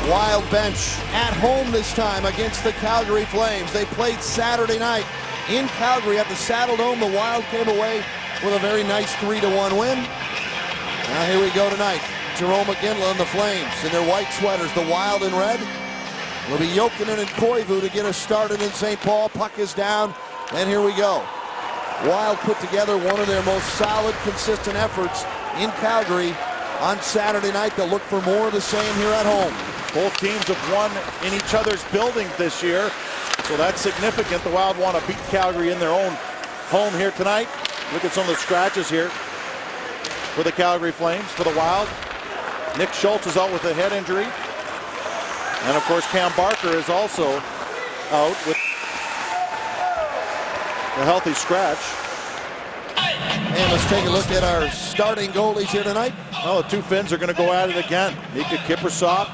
Wild bench at home this time against the Calgary Flames. They played Saturday night in Calgary at the Saddle Dome. The Wild came away with a very nice 3-1 win. Now here we go tonight. Jerome McGinley and the Flames in their white sweaters, the Wild in red. It'll be Jokinen and Koivu to get us started in St. Paul. Puck is down, and here we go. Wild put together one of their most solid, consistent efforts in Calgary on Saturday night. They'll look for more of the same here at home. Both teams have won in each other's buildings this year, so that's significant. The Wild want to beat Calgary in their own home here tonight. Look at some of the scratches here for the Calgary Flames. For the Wild, Nick Schultz is out with a head injury. And of course, Cam Barker is also out with a healthy scratch. And let's take a look at our starting goalies here tonight. Oh, the two Finns are going to go at it again. Mika Kiprusoff.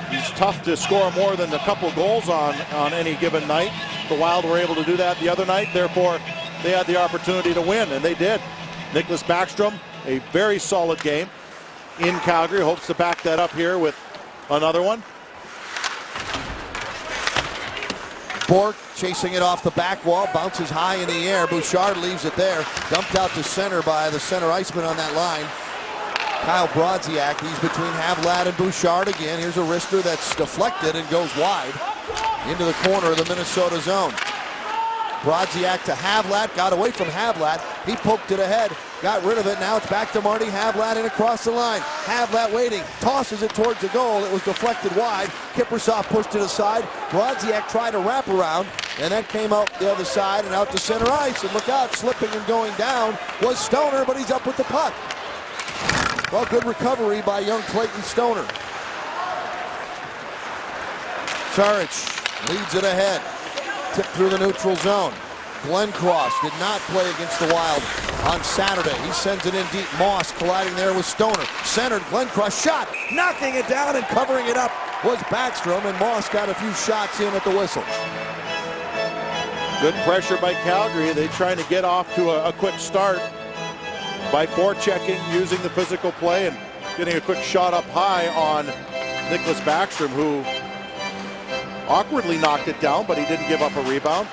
He's tough to score more than a couple goals on any given night. The Wild were able to do that the other night. Therefore, they had the opportunity to win, and they did. Nicklas Backstrom, a very solid game in Calgary. Hopes to back that up here with another one. Bork chasing it off the back wall, bounces high in the air. Bouchard leaves it there. Dumped out to center by the center iceman on that line. Kyle Brodziak, he's between Havlat and Bouchard again. Here's a wrister that's deflected and goes wide into the corner of the Minnesota zone. Brodziak to Havlat, got away from Havlat. He poked it ahead, got rid of it. Now it's back to Marty Havlat and across the line. Havlat waiting, tosses it towards the goal. It was deflected wide. Kiprusoff pushed it aside. Brodziak tried to wrap around, and that came out the other side and out to center ice. And look out, slipping and going down was Stoner, but he's up with the puck. Well, good recovery by young Clayton Stoner. Saric leads it ahead. Tip through the neutral zone. Glenn Cross did not play against the Wild on Saturday. He sends it in deep. Moss colliding there with Stoner. Centered, Glenn Cross shot, knocking it down and covering it up was Backstrom, and Moss got a few shots in at the whistle. Good pressure by Calgary. They're trying to get off to a quick start by forechecking, using the physical play, and getting a quick shot up high on Nicklas Backstrom, who awkwardly knocked it down, but he didn't give up a rebound.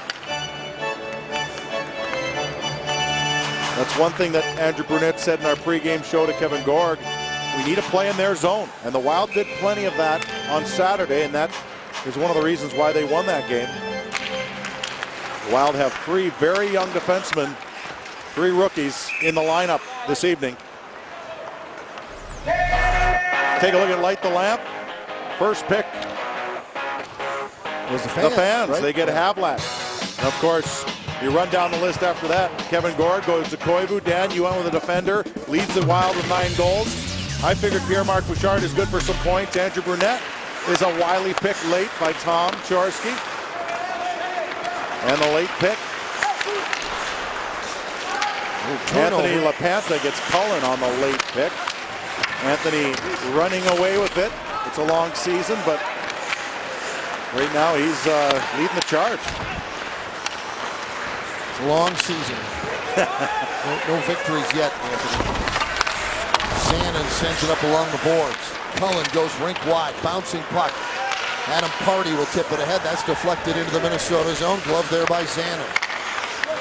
That's one thing that Andrew Brunette said in our pregame show to Kevin Gorg. We need to play in their zone, and the Wild did plenty of that on Saturday, and that is one of the reasons why they won that game. The Wild have three very young defensemen, three rookies in the lineup this evening. Take a look at Light the Lamp. First pick was the fans, right? They get Havlat. And of course, you run down the list after that. Kevin Gord goes to Koivu. Dan, you went with a defender. Leads the Wild with 9 goals. I figured Pierre-Marc Bouchard is good for some points. Andrew Brunette is a wily pick late by Tom Chorsky. And the late pick. Anthony LaPantha gets Cullen on the late pick. Anthony running away with it. It's a long season, but right now he's leading the charge. It's a long season. no victories yet, Anthony. Shannon sends it up along the boards. Cullen goes rink wide, bouncing puck. Adam Party will tip it ahead. That's deflected into the Minnesota zone. Glove there by Zanin.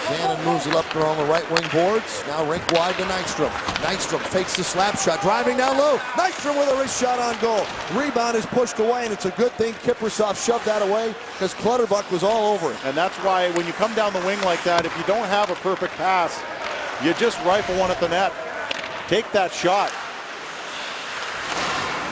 Zanin moves it up there on the right wing boards. Now rink wide to Nystrom. Nystrom fakes the slap shot, driving down low. Nystrom with a wrist shot on goal. Rebound is pushed away, and it's a good thing Kiprusoff shoved that away because Clutterbuck was all over it. And that's why when you come down the wing like that, if you don't have a perfect pass, you just rifle one at the net. Take that shot.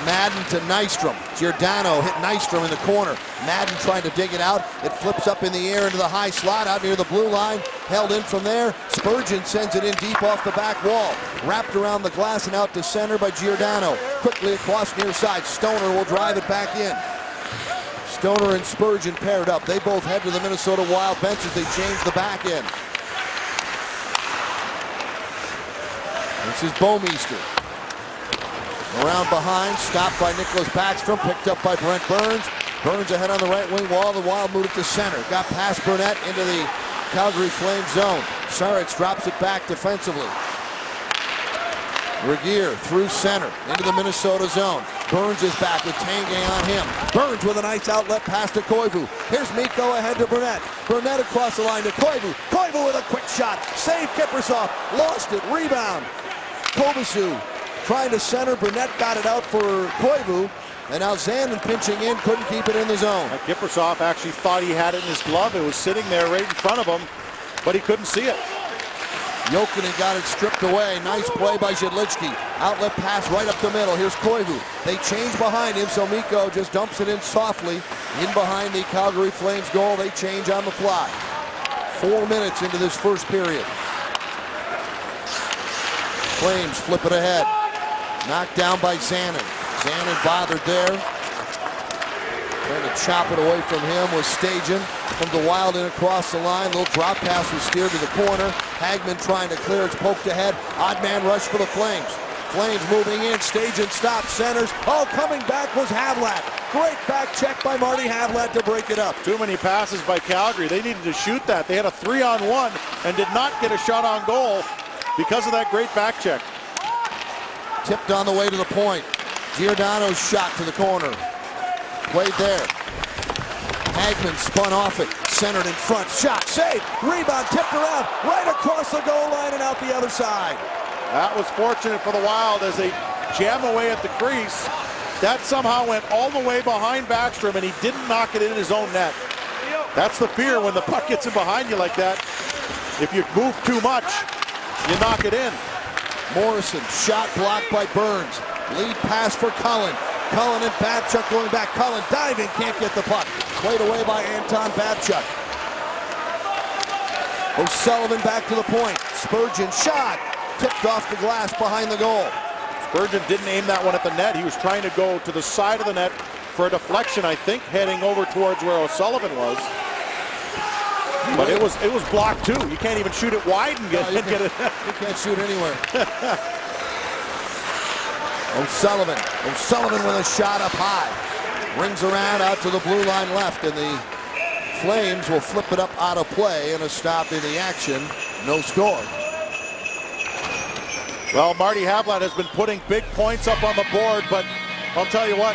Madden to Nystrom. Giordano hit Nystrom in the corner. Madden trying to dig it out. It flips up in the air into the high slot out near the blue line. Held in from there. Spurgeon sends it in deep off the back wall. Wrapped around the glass and out to center by Giordano. Quickly across near side. Stoner will drive it back in. Stoner and Spurgeon paired up. They both head to the Minnesota Wild bench as they change the back end. This is Bouwmeester. Around behind, stopped by Nicklas Backstrom, picked up by Brent Burns. Burns ahead on the right wing wall. The Wild moved it to center. Got past Burnett into the Calgary Flames zone. Saric drops it back defensively. Regier through center into the Minnesota zone. Burns is back with Tanguay on him. Burns with a nice outlet pass to Koivu. Here's Mikko ahead to Burnett. Burnett across the line to Koivu. Koivu with a quick shot. Save Kiprusoff. Lost it. Rebound. Kovacic trying to center. Burnett got it out for Koivu. And now Zanin pinching in. Couldn't keep it in the zone. Kiprusoff actually thought he had it in his glove. It was sitting there right in front of him, but he couldn't see it. Jokinen got it stripped away. Nice play by Zhidlicki. Outlet pass right up the middle. Here's Koivu. They change behind him, so Mikko just dumps it in softly. In behind the Calgary Flames goal. They change on the fly. 4 minutes into this first period. Flames flip it ahead. Knocked down by Zanin. Zanin bothered there. Trying to chop it away from him was Stajan. From the Wild in across the line. Little drop pass was steered to the corner. Hagman trying to clear. It's poked ahead. Odd man rush for the Flames. Flames moving in. Stajan stops. Centers. Oh, coming back was Havlat. Great back check by Marty Havlat to break it up. Too many passes by Calgary. They needed to shoot that. They had a 3-on-1 and did not get a shot on goal because of that great back check. Tipped on the way to the point. Giordano's shot to the corner. Played there. Hagman spun off it. Centered in front. Shot. Save. Rebound. Tipped around. Right across the goal line and out the other side. That was fortunate for the Wild as they jam away at the crease. That somehow went all the way behind Backstrom and he didn't knock it in his own net. That's the fear when the puck gets in behind you like that. If you move too much, you knock it in. Morrison. Shot blocked by Burns. Lead pass for Cullen. Cullen and Babchuk going back. Cullen diving, can't get the puck. Played away by Anton Babchuk. O'Sullivan back to the point. Spurgeon shot. Tipped off the glass behind the goal. Spurgeon didn't aim that one at the net. He was trying to go to the side of the net for a deflection, I think, heading over towards where O'Sullivan was. But it was blocked too. You can't even shoot it wide and get it. You can't shoot anywhere. O'Sullivan with a shot up high. Rings around out to the blue line left, and the Flames will flip it up out of play and a stop in the action. No score. Well, Marty Havlat has been putting big points up on the board, but I'll tell you what,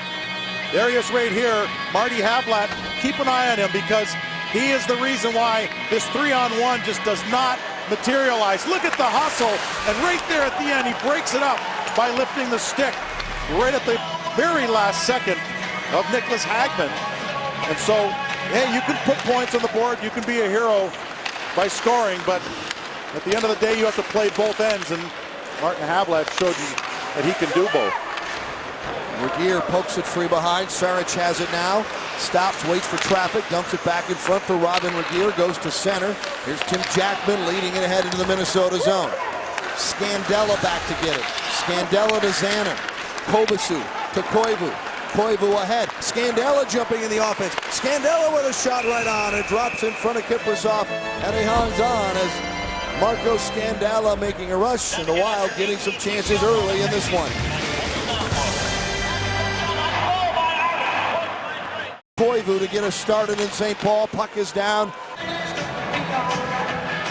there he is right here. Marty Havlat, keep an eye on him because he is the reason why this 3-on-1 just does not materialize. Look at the hustle, and right there at the end, he breaks it up by lifting the stick right at the very last second of Nicholas Hagman. And so, hey, you can put points on the board, you can be a hero by scoring, but at the end of the day, you have to play both ends, and Martin Havlat showed you that he can do both. Regier pokes it free behind. Saric has it now. Stops, waits for traffic, dumps it back in front for Robin Regier. Goes to center. Here's Tim Jackman leading it ahead into the Minnesota zone. Scandella back to get it. Scandella to Zanin. Kovacic to Koivu. Koivu ahead. Scandella jumping in the offense. Scandella with a shot right on. It drops in front of Kiprusoff, and he hangs on as Marco Scandella making a rush, and the Wild getting some chances early in this one. Koivu to get us started in St. Paul. Puck is down.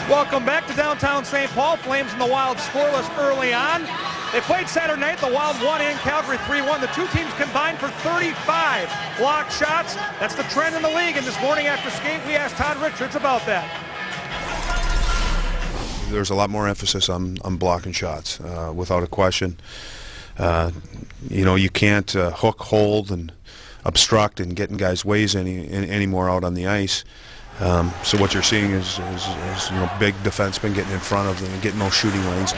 Welcome back to downtown St. Paul. Flames and the Wild scoreless early on. They played Saturday night. The Wild won in Calgary 3-1. The two teams combined for 35 block shots. That's the trend in the league. And this morning after skate, we asked Todd Richards about that. There's a lot more emphasis on blocking shots, without a question. You know, you can't hook, hold, and obstruct and get in guys' ways anymore out on the ice. So what you're seeing is you know, big defensemen getting in front of them and getting those shooting lanes.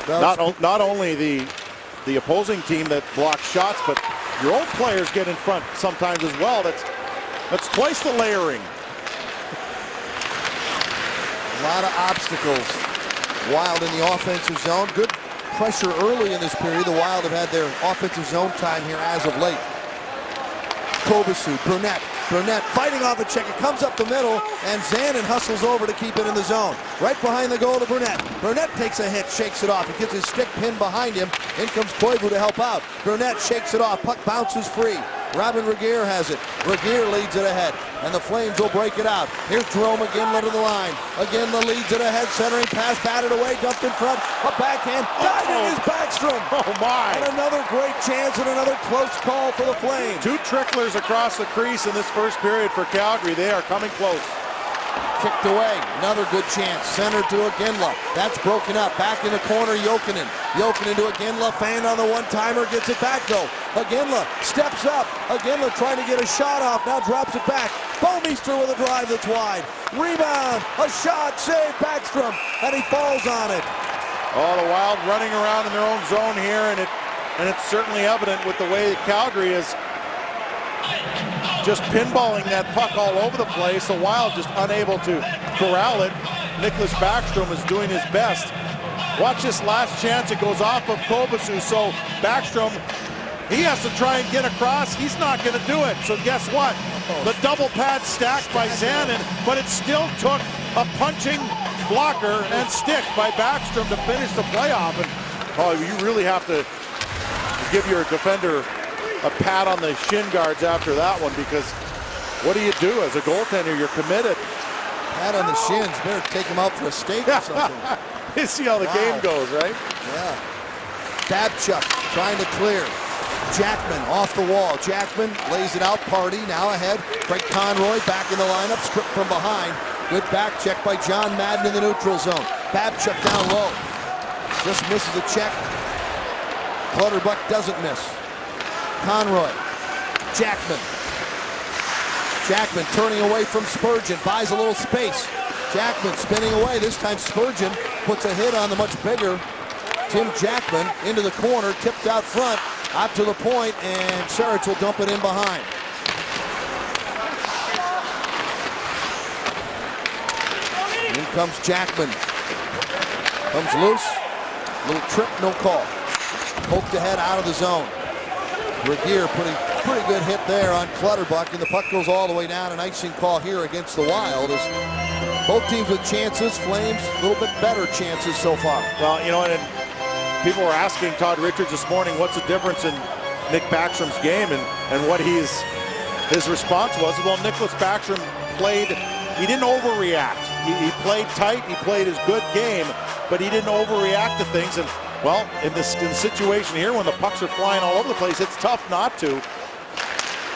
Not only the opposing team that blocks shots, but your own players get in front sometimes as well. That's twice the layering. A lot of obstacles. Wild in the offensive zone. Good pressure early in this period. The Wild have had their offensive zone time here as of late. Kovacic, Burnett fighting off a check. It comes up the middle, and Zanin hustles over to keep it in the zone. Right behind the goal to Burnett. Burnett takes a hit, shakes it off. He gets his stick pinned behind him. In comes Koivu to help out. Burnett shakes it off. Puck bounces free. Robin Regeer has it. Regeer leads it ahead, and the Flames will break it out. Here's Jerome Iginla to the line. Iginla leads it ahead, centering pass, batted away, dumped in front, a backhand, diving is Backstrom. Oh my! And another great chance and another close call for the Flames. 2 tricklers across the crease in this first period for Calgary. They are coming close. Kicked away, another good chance, center to Iginla. That's broken up, back in the corner, Jokinen. Jokinen to Iginla, fan on the one-timer, gets it back though. Iginla steps up, Iginla trying to get a shot off, now drops it back. Bouwmeester with a drive that's wide. Rebound, a shot, save, Backstrom, and he falls on it. Oh, the Wild running around in their own zone here, and it's certainly evident with the way that Calgary is just pinballing that puck all over the place. The Wild just unable to corral it. Nicklas Backstrom is doing his best. Watch this last chance. It goes off of Kobasu. So Backstrom, he has to try and get across. He's not going to do it. So guess what? The double pad stacked by Zanin, but it still took a punching blocker and stick by Backstrom to finish the playoff. And oh, you really have to give your defender a pat on the shin guards after that one, because what do you do as a goaltender? You're committed. Pat on the shins, better take him out for a steak or something. You see how the game goes, right? Yeah. Babchuk trying to clear. Jackman off the wall. Jackman lays it out. Party now ahead. Craig Conroy back in the lineup, stripped from behind. Good back check by John Madden in the neutral zone. Babchuk down low. Just misses a check. Clutterbuck doesn't miss. Conroy. Jackman. Jackman turning away from Spurgeon. Buys a little space. Jackman spinning away. This time Spurgeon puts a hit on the much bigger Tim Jackman into the corner. Tipped out front. Out to the point, and Sarich will dump it in behind. In comes Jackman. Comes loose. Little trip, no call. Poked ahead out of the zone. Regeer putting pretty good hit there on Clutterbuck, and the puck goes all the way down. An icing call here against the Wild. As both teams with chances. Flames a little bit better chances so far. Well, you know, and people were asking Todd Richards this morning, what's the difference in Nick Backstrom's game, and what his response was, well, Nicklas Backstrom played, he didn't overreact. He played tight, he played his good game, but he didn't overreact to things. And well, in the situation here, when the pucks are flying all over the place, it's tough not to.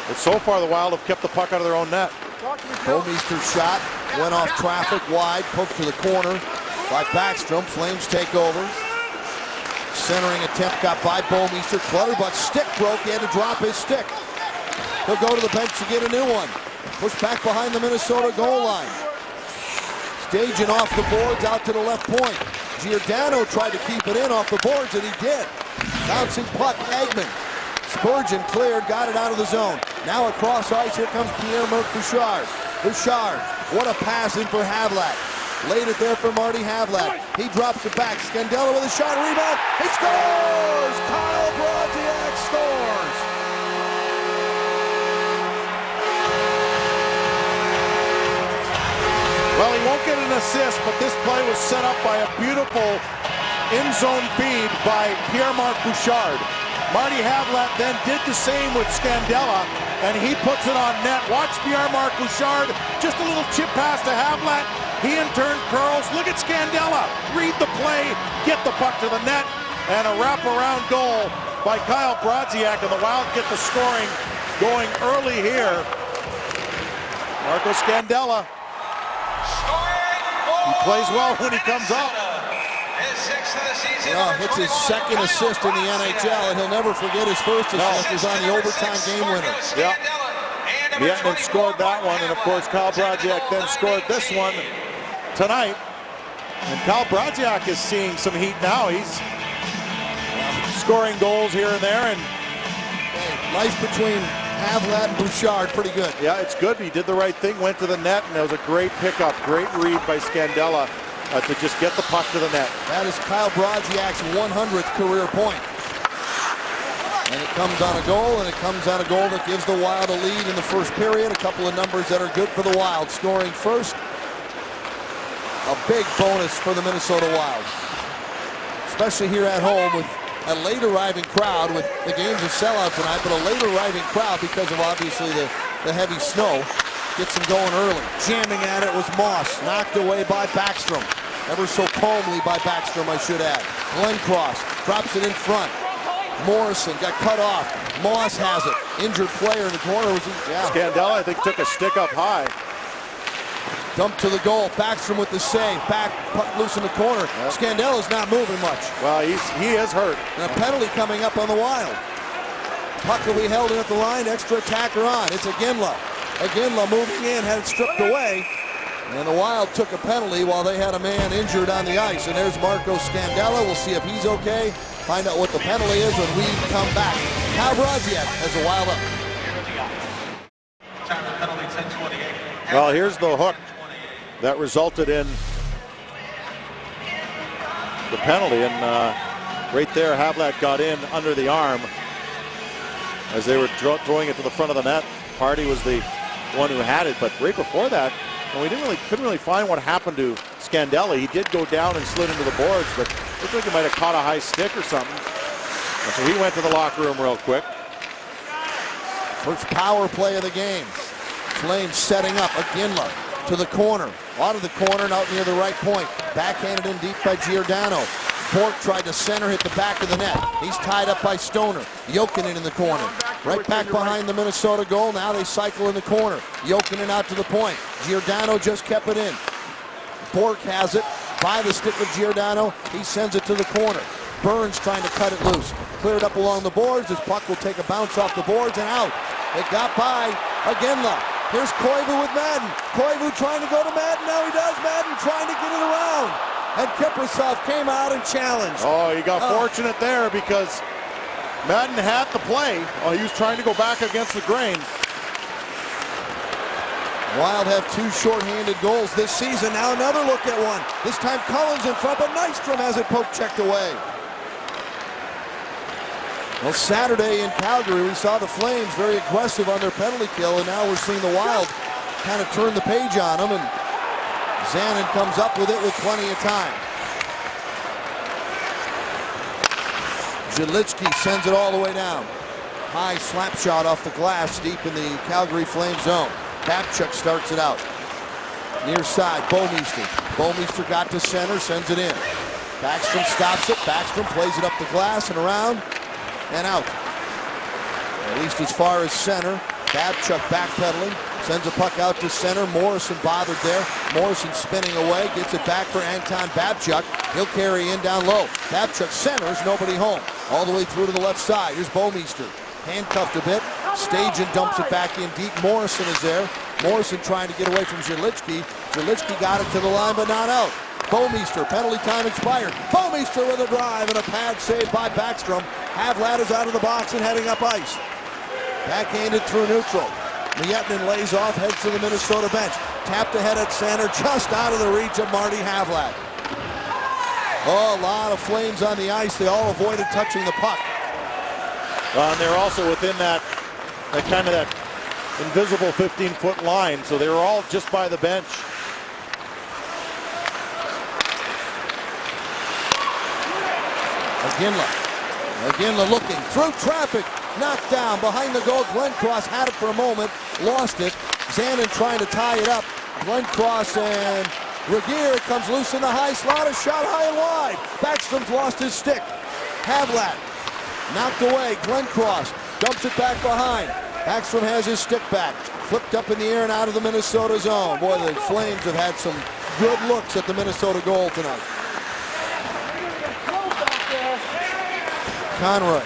But so far, the Wild have kept the puck out of their own net. Bouwmeester's shot went off traffic wide, poked to the corner by Backstrom. Flames take over. Centering attempt got by Bouwmeester. Clutterbuck's stick broke. He had to drop his stick. He'll go to the bench to get a new one. Pushed back behind the Minnesota goal line. Staging off the boards out to the left point. Giordano tried to keep it in off the boards, and he did. Bouncing puck, Eggman. Spurgeon cleared, got it out of the zone. Now across ice, here comes Pierre-Marc Bouchard. Bouchard, what a pass in for Havlat. Laid it there for Marty Havlat. He drops it back. Scandella with a shot, rebound. He scores! Kyle Brodziak scores! Well, he won't get an assist, but this play was set up by a beautiful in-zone feed by Pierre-Marc Bouchard. Marty Havlat then did the same with Scandella, and he puts it on net. Watch Pierre-Marc Bouchard, just a little chip pass to Havlat. He in turn curls. Look at Scandella. Read the play, get the puck to the net, and a wraparound goal by Kyle Brodziak, and the Wild get the scoring going early here. Marco Scandella. He plays well when he comes up. Well, it's his second assist in the NHL, and he'll never forget his first assist was on the overtime game winner. Yeah. Vietman scored that one, and of course Kyle Brodziak then scored this one tonight. And Kyle Brodziak is seeing some heat now. He's scoring goals here and there, and life between Havlat and Bouchard, pretty good. Yeah, it's good. He did the right thing, went to the net, and that was a great pickup, great read by Scandella to just get the puck to the net. That is Kyle Brodziak's 100th career point. And it comes on a goal, and it comes on a goal that gives the Wild a lead in the first period. A couple of numbers that are good for the Wild. Scoring first, a big bonus for the Minnesota Wild. Especially here at home with a late arriving crowd with the game's a sellout tonight, but a late arriving crowd because of obviously the heavy snow gets them going early. Jamming at it was Moss, knocked away by Backstrom. Ever so calmly by Backstrom, I should add. Glencross drops it in front. Morrison got cut off. Moss has it. Injured player in the corner. Scandella, I think, took a stick up high. Dumped to the goal. Backstrom with the save. Back, puck loose in the corner. Yep. Scandella's not moving much. Well, he is hurt. And a penalty coming up on the Wild. Puck will be held in at the line. Extra attacker on. It's Iginla. Iginla moving in, had it stripped away. And the Wild took a penalty while they had a man injured on the ice. And there's Marco Scandella. We'll see if he's okay. Find out what the penalty is when we come back. Kyle Brodziak has the Wild up. Well, here's the hook that resulted in the penalty. And right there, Havlat got in under the arm as they were throwing it to the front of the net. Hardy was the one who had it, but right before that, we couldn't really find what happened to Scandella. He did go down and slid into the boards, but it looked like he might have caught a high stick or something. And so he went to the locker room real quick. First power play of the game. Flames setting up. Iginla to the corner. Out of the corner and out near the right point. Backhanded in deep by Giordano. Bork tried to center, hit the back of the net. He's tied up by Stoner. Jokinen in the corner. Right back behind the Minnesota goal. Now they cycle in the corner. Jokinen out to the point. Giordano just kept it in. Bork has it by the stick of Giordano. He sends it to the corner. Burns trying to cut it loose. Cleared up along the boards. This puck will take a bounce off the boards and out. It got by Iginla. Here's Koivu with Madden. Koivu trying to go to Madden. Now he does. Madden trying to get it around. And Kiprusoff came out and challenged. Oh, he got fortunate there because Madden had the play. Oh, he was trying to go back against the grain. Wild have two shorthanded goals this season. Now another look at one. This time Cullen's in front, but Nystrom has it poke checked away. Well, Saturday in Calgary, we saw the Flames very aggressive on their penalty kill, and now we're seeing the Wild kind of turn the page on them, and Zanin comes up with it with plenty of time. Zhelitsky sends it all the way down. High slap shot off the glass deep in the Calgary Flames zone. Babchuk starts it out. Near side, Bouwmeester. Bouwmeester got to center, sends it in. Backstrom stops it. Backstrom plays it up the glass and around and out. At least as far as center. Babchuk backpedaling. Sends a puck out to center. Morrison bothered there. Morrison spinning away. Gets it back for Anton Babchuk. He'll carry in down low. Babchuk centers. Nobody home. All the way through to the left side. Here's Bouwmeester. Handcuffed a bit. Stajan dumps it back in deep. Morrison is there. Morrison trying to get away from Zhelitsky. Zhelitsky got it to the line, but not out. Bouwmeester, penalty time expired. Bouwmeester with a drive and a pad save by Backstrom. Havlat is out of the box and heading up ice. Backhanded through neutral. Miettinen lays off, heads to the Minnesota bench. Tapped ahead at center, just out of the reach of Marty Havlat. Oh, a lot of Flames on the ice. They all avoided touching the puck. And they're also within that kind of that invisible 15-foot line, so they were all just by the bench. Iginla looking through traffic, knocked down behind the goal. Glencross had it for a moment, lost it. Zanin trying to tie it up. Glencross and Regeer comes loose in the high slot, a shot high and wide. Backstrom's lost his stick. Havlat knocked away. Glencross dumps it back behind. Backstrom has his stick back. Flipped up in the air and out of the Minnesota zone. Boy, the Flames have had some good looks at the Minnesota goal tonight. Conroy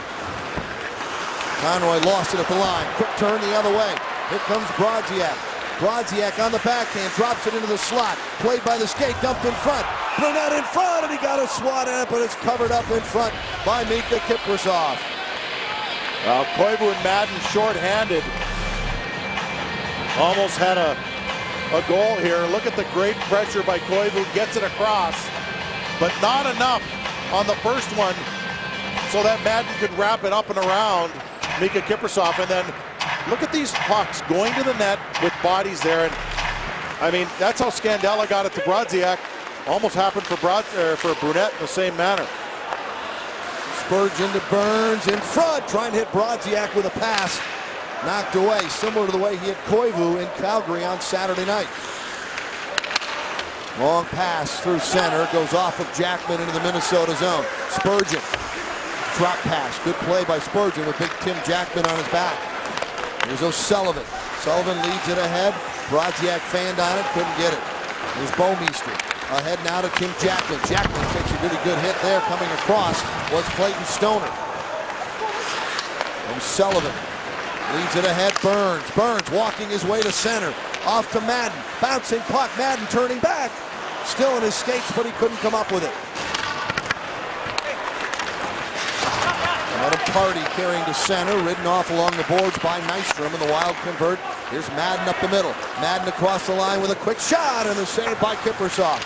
lost it at the line. Quick turn the other way. Here comes Brodziak. Brodziak on the backhand, drops it into the slot. Played by the skate, dumped in front. Brunette in front, and he got a swat at it, but it's covered up in front by Mika Kiprusoff. Well, Koivu and Madden short-handed. Almost had a goal here. Look at the great pressure by Koivu. Gets it across, but not enough on the first one so that Madden could wrap it up and around Mika Kiprusoff. And then look at these pucks going to the net with bodies there. And I mean, that's how Scandella got it to Brodziak. Almost happened for Brunette in the same manner. Spurgeon to Burns in front, trying to hit Brodziak with a pass. Knocked away, similar to the way he hit Koivu in Calgary on Saturday night. Long pass through center, goes off of Jackman into the Minnesota zone. Spurgeon, drop pass, good play by Spurgeon with big Tim Jackman on his back. Here's O'Sullivan. Sullivan leads it ahead. Brodziak fanned on it, couldn't get it. Here's Bouwmeester. Ahead now to Tim Jackman. Jackman takes a really good hit there. Coming across was Clayton Stoner. O'Sullivan leads it ahead. Burns. Burns walking his way to center. Off to Madden. Bouncing puck. Madden turning back. Still in his skates, but he couldn't come up with it. Adam Party carrying to center, ridden off along the boards by Nystrom, and the Wild convert. Here's Madden up the middle. Madden across the line with a quick shot, and the save by Kiprusoff.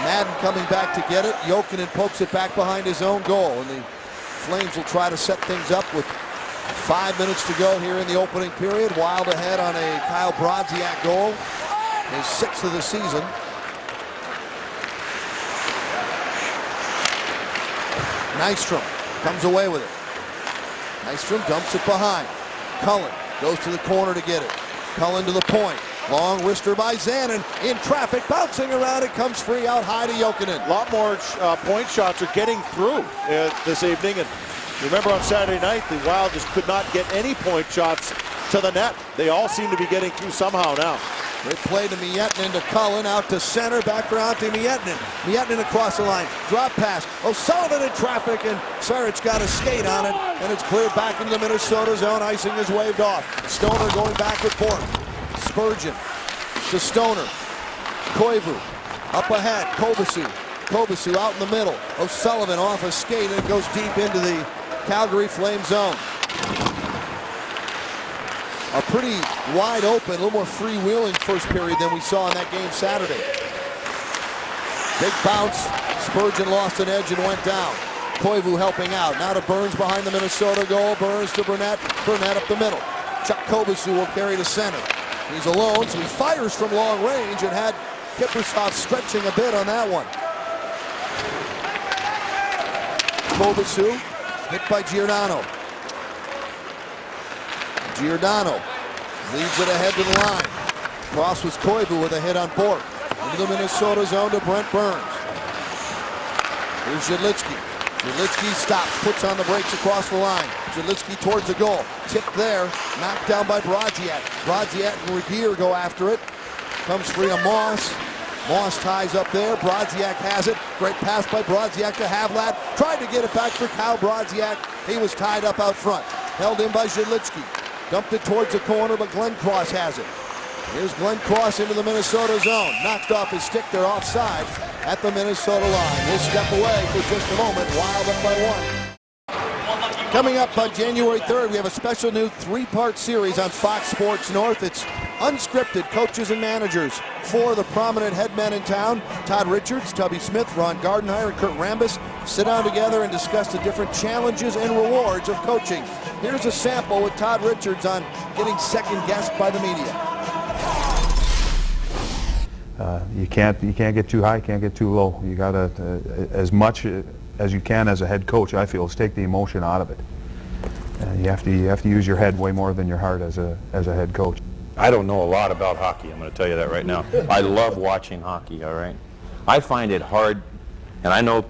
Madden coming back to get it. Jokinen pokes it back behind his own goal, and the Flames will try to set things up with 5 minutes to go here in the opening period. Wild ahead on a Kyle Brodziak goal, his 6th of the season. Nystrom comes away with it. Nystrom dumps it behind. Cullen goes to the corner to get it. Cullen to the point. Long wrister by Zanin. In traffic, bouncing around. It comes free out high to Jokinen. A lot more point shots are getting through this evening. And remember on Saturday night, the Wild just could not get any point shots to the net. They all seem to be getting through somehow now. Great play to Miettinen to Cullen, out to center, back around to Miettinen. Miettinen across the line, drop pass. O'Sullivan in traffic, and Sarich got a skate on it, and it's cleared back into the Minnesota zone. Icing is waved off. Stoner going back with Bork. Spurgeon to Stoner. Koivu up ahead. Kovacic out in the middle. O'Sullivan off a skate, and it goes deep into the Calgary Flame zone. A pretty wide open, a little more freewheeling first period than we saw in that game Saturday. Big bounce. Spurgeon lost an edge and went down. Koivu helping out. Now to Burns behind the Minnesota goal. Burns to Burnett. Burnett up the middle. Chuck Kovacic will carry to center. He's alone, so he fires from long range and had Kiprusoff stretching a bit on that one. Kovacic hit by Giordano. Giordano leads it ahead to the line. Cross was Koivu with a hit on Bork. Into the Minnesota zone to Brent Burns. Here's Jedlicki. Jedlicki stops, puts on the brakes across the line. Jedlicki towards the goal. Tipped there, knocked down by Brodziak. Brodziak and Regier go after it. Comes free to Moss. Moss ties up there. Brodziak has it. Great pass by Brodziak to Havlat. Tried to get it back for Kyle Brodziak. He was tied up out front. Held in by Jedlicki. Dumped it towards the corner, but Glenn Cross has it. Here's Glenn Cross into the Minnesota zone. Knocked off his stick. They're offside at the Minnesota line. He'll step away for just a moment. Wild up by 1. Coming up on January 3rd, we have a special new 3-part series on Fox Sports North. It's unscripted coaches and managers. 4 of the prominent head men in town, Todd Richards, Tubby Smith, Ron Gardenhire, and Kurt Rambis, sit down together and discuss the different challenges and rewards of coaching. Here's a sample with Todd Richards on getting second-guessed by the media. You can't get too high, can't get too low. You got to, as much as you can as a head coach, I feel, is take the emotion out of it. You have to use your head way more than your heart as a head coach. I don't know a lot about hockey, I'm going to tell you that right now. I love watching hockey, all right? I find it hard, and I know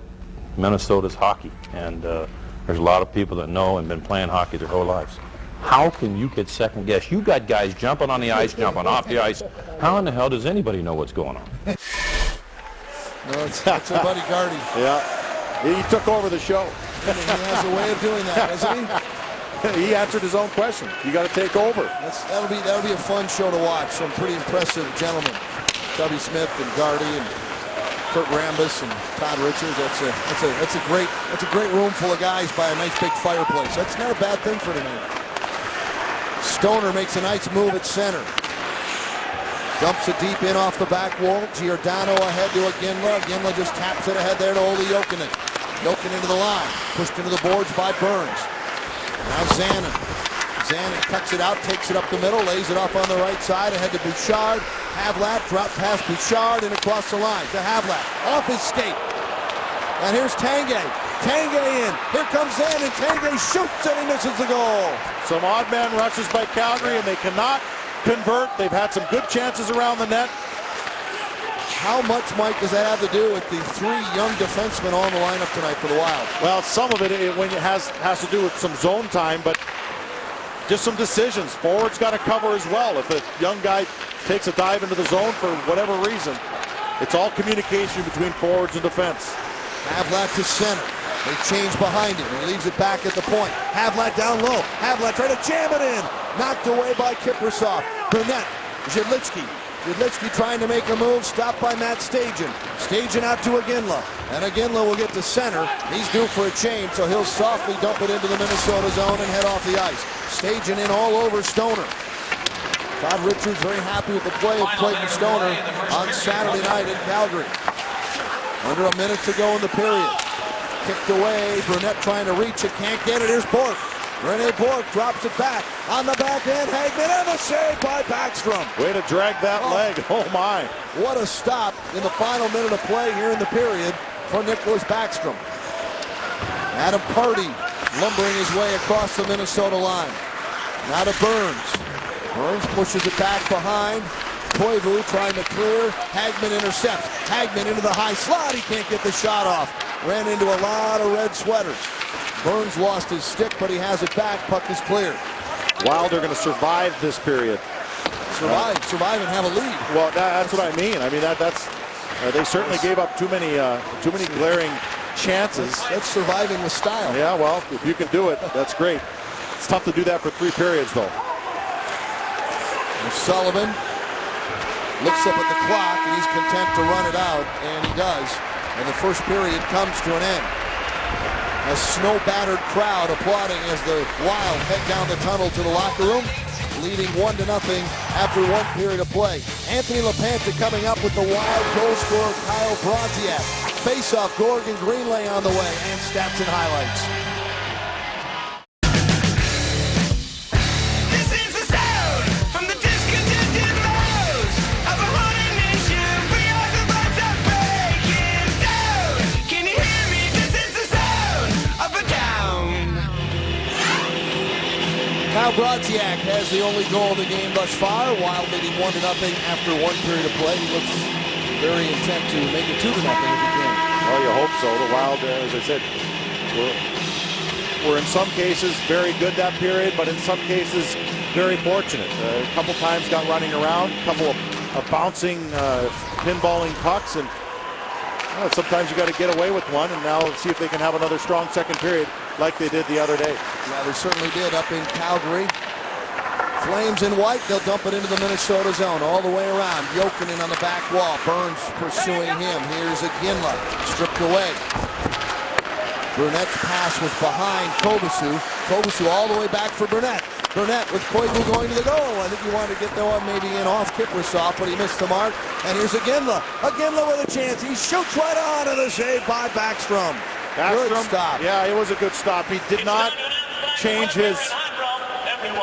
Minnesota's hockey, and there's a lot of people that know and been playing hockey their whole lives. How can you get second guess? You got guys jumping on the ice, jumping off the ice. How in the hell does anybody know what's going on? No, it's a Buddy Gardy. Yeah, he took over the show. He has a way of doing that, doesn't he? He answered his own question. You got to take over. That'll be a fun show to watch. Some pretty impressive gentlemen, Tubby Smith and Gardy and Kurt Rambis and Todd Richards. That's a great room full of guys by a nice big fireplace. That's not a bad thing for tonight. Stoner makes a nice move at center. Dumps it deep in off the back wall. Giordano ahead to Ginla. Ginla just taps it ahead there to Olli Jokinen. Jokinen to the line. Pushed into the boards by Burns. Now Zanin. Zanin cuts it out, takes it up the middle, lays it off on the right side, ahead to Bouchard. Havlat, drop past Bouchard and across the line to Havlat. Off his skate. And here's Tanguay. Tanguay in. Here comes in, and Tanguay shoots, and he misses the goal. Some odd man rushes by Calgary, and they cannot convert. They've had some good chances around the net. How much, Mike, does that have to do with the 3 young defensemen on the lineup tonight for the Wild? Well, some of it has to do with some zone time, but just some decisions. Forwards got to cover as well. If a young guy takes a dive into the zone for whatever reason, it's all communication between forwards and defense. Havlat to center. They change behind him. He leaves it back at the point. Havlat down low. Havlat trying to jam it in. Knocked away by Kiprusoff. Burnett. Zhidlitsky. Zhidlitsky trying to make a move. Stopped by Matt Stajan. Stajan out to Iginla. And Iginla will get to center. He's due for a change, so he'll softly dump it into the Minnesota zone and head off the ice. Stajan in all over Stoner. Todd Richards very happy with the play of Clayton Stoner on Saturday night in Calgary. Under a minute to go in the period. Kicked away. Burnett trying to reach it. Can't get it. Here's Bourque. Rene Bourque drops it back. On the back end, Hagman, and the save by Backstrom. Way to drag that leg. Oh, my. What a stop in the final minute of play here in the period for Nicholas Backstrom. Adam Pardy lumbering his way across the Minnesota line. Now to Burns. Burns pushes it back behind. Koivu trying to clear. Hagman intercepts. Hagman into the high slot. He can't get the shot off. Ran into a lot of red sweaters. Burns lost his stick, but he has it back. Puck is cleared. Wild are going to survive this period. Survive and have a lead. Well, that's what I mean. I mean that's they certainly gave up too many glaring chances. That's surviving with style. Yeah, well, if you can do it, that's great. It's tough to do that for 3 periods, though. And Sullivan looks up at the clock, and he's content to run it out, and he does. And the first period comes to an end. A snow-battered crowd applauding as the Wild head down the tunnel to the locker room, leading 1-0 after 1 period of play. Anthony LaPanta coming up with the Wild goal scorer Kyle Brodziak. Face-off, Gorgon Greenlay on the way, and stats and highlights. Kyle Brodziak has the only goal of the game thus far. Wild leading 1-0 after 1 period of play. He looks very intent to make it 2-0 if he can. Well, you hope so. The Wild, as I said, were in some cases very good that period, but in some cases very fortunate. A couple times got running around, a couple of bouncing, pinballing pucks, and sometimes you got to get away with one, and now let's see if they can have another strong second period like they did the other day. Yeah, they certainly did up in Calgary. Flames in white, they'll dump it into the Minnesota zone all the way around. Jokinen on the back wall, Burns pursuing him. Here's Iginla, stripped away. Burnett's pass was behind Kovacic. Kovacic all the way back for Burnett. Burnett with Koivu going to the goal. I think he wanted to get the one maybe in off Kiprusoff, but he missed the mark. And here's Iginla. Iginla with a chance. He shoots right on, and a save by Backstrom. Good stop. Yeah, it was a good stop. He did not change his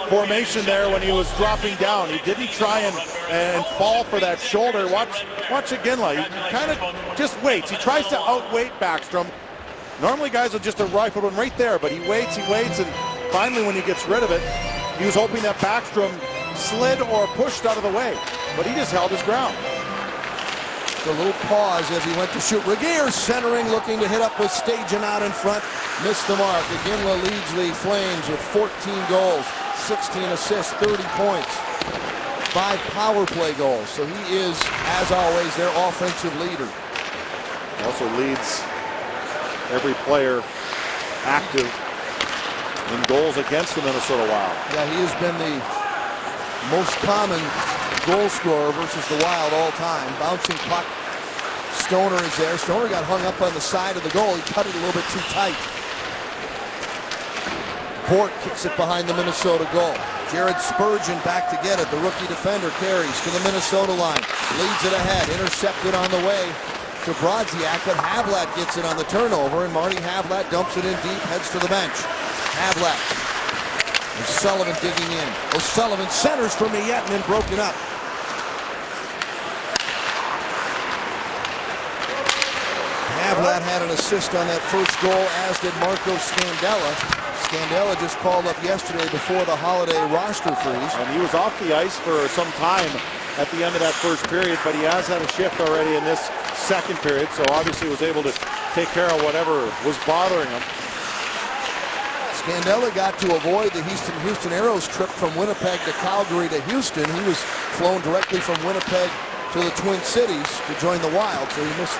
formation there when he was dropping down. He didn't try and fall for that shoulder. Watch Iginla. He kind of just waits. He tries to outweight Backstrom. Normally guys will just rifle him right there, but he waits, and finally when he gets rid of it, he was hoping that Backstrom slid or pushed out of the way, but he just held his ground. A little pause as he went to shoot. Regeer centering, looking to hit up with Stajan out in front. Missed the mark. Iginla leads the Flames with 14 goals, 16 assists, 30 points, 5 power play goals. So he is, as always, their offensive leader. Also leads every player active in goals against the Minnesota Wild. Yeah, he has been the most common goal scorer versus the Wild all time. Bouncing puck. Stoner is there. Stoner got hung up on the side of the goal. He cut it a little bit too tight. Bourque kicks it behind the Minnesota goal. Jared Spurgeon back to get it. The rookie defender carries to the Minnesota line. Leads it ahead. Intercepted on the way to Brodziak, but Havlat gets it on the turnover, and Marty Havlat dumps it in deep, heads to the bench. Havlat. O'Sullivan digging in. O'Sullivan centers for Mietin and broken up. Havlat had an assist on that first goal, as did Marco Scandella. Scandella just called up yesterday before the holiday roster freeze. And he was off the ice for some time at the end of that first period, but he has had a shift already in this second period, so obviously was able to take care of whatever was bothering him. Scandella got to avoid the Houston Aeros trip from Winnipeg to Calgary to Houston. He was flown directly from Winnipeg to the Twin Cities to join the Wild, so he missed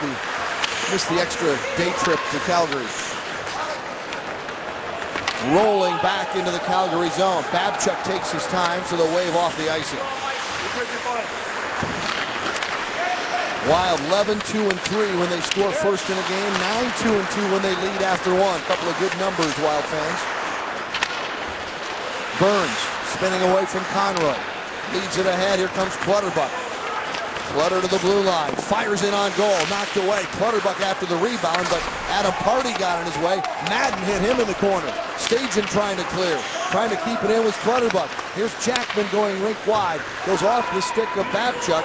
the extra day trip to Calgary. Rolling back into the Calgary zone. Babchuk takes his time, so they'll wave off the icing. Wild 11-2-3 when they score first in a game. 9-2-2 when they lead after one. Couple of good numbers, Wild fans. Burns spinning away from Conroy. Leads it ahead. Here comes Clutterbuck. Clutter to the blue line. Fires in on goal. Knocked away. Clutterbuck after the rebound, but Adam Party got in his way. Madden hit him in the corner. Stajan trying to clear. Trying to keep it in was Clutterbuck. Here's Jackman going rink wide. Goes off the stick of Babchuk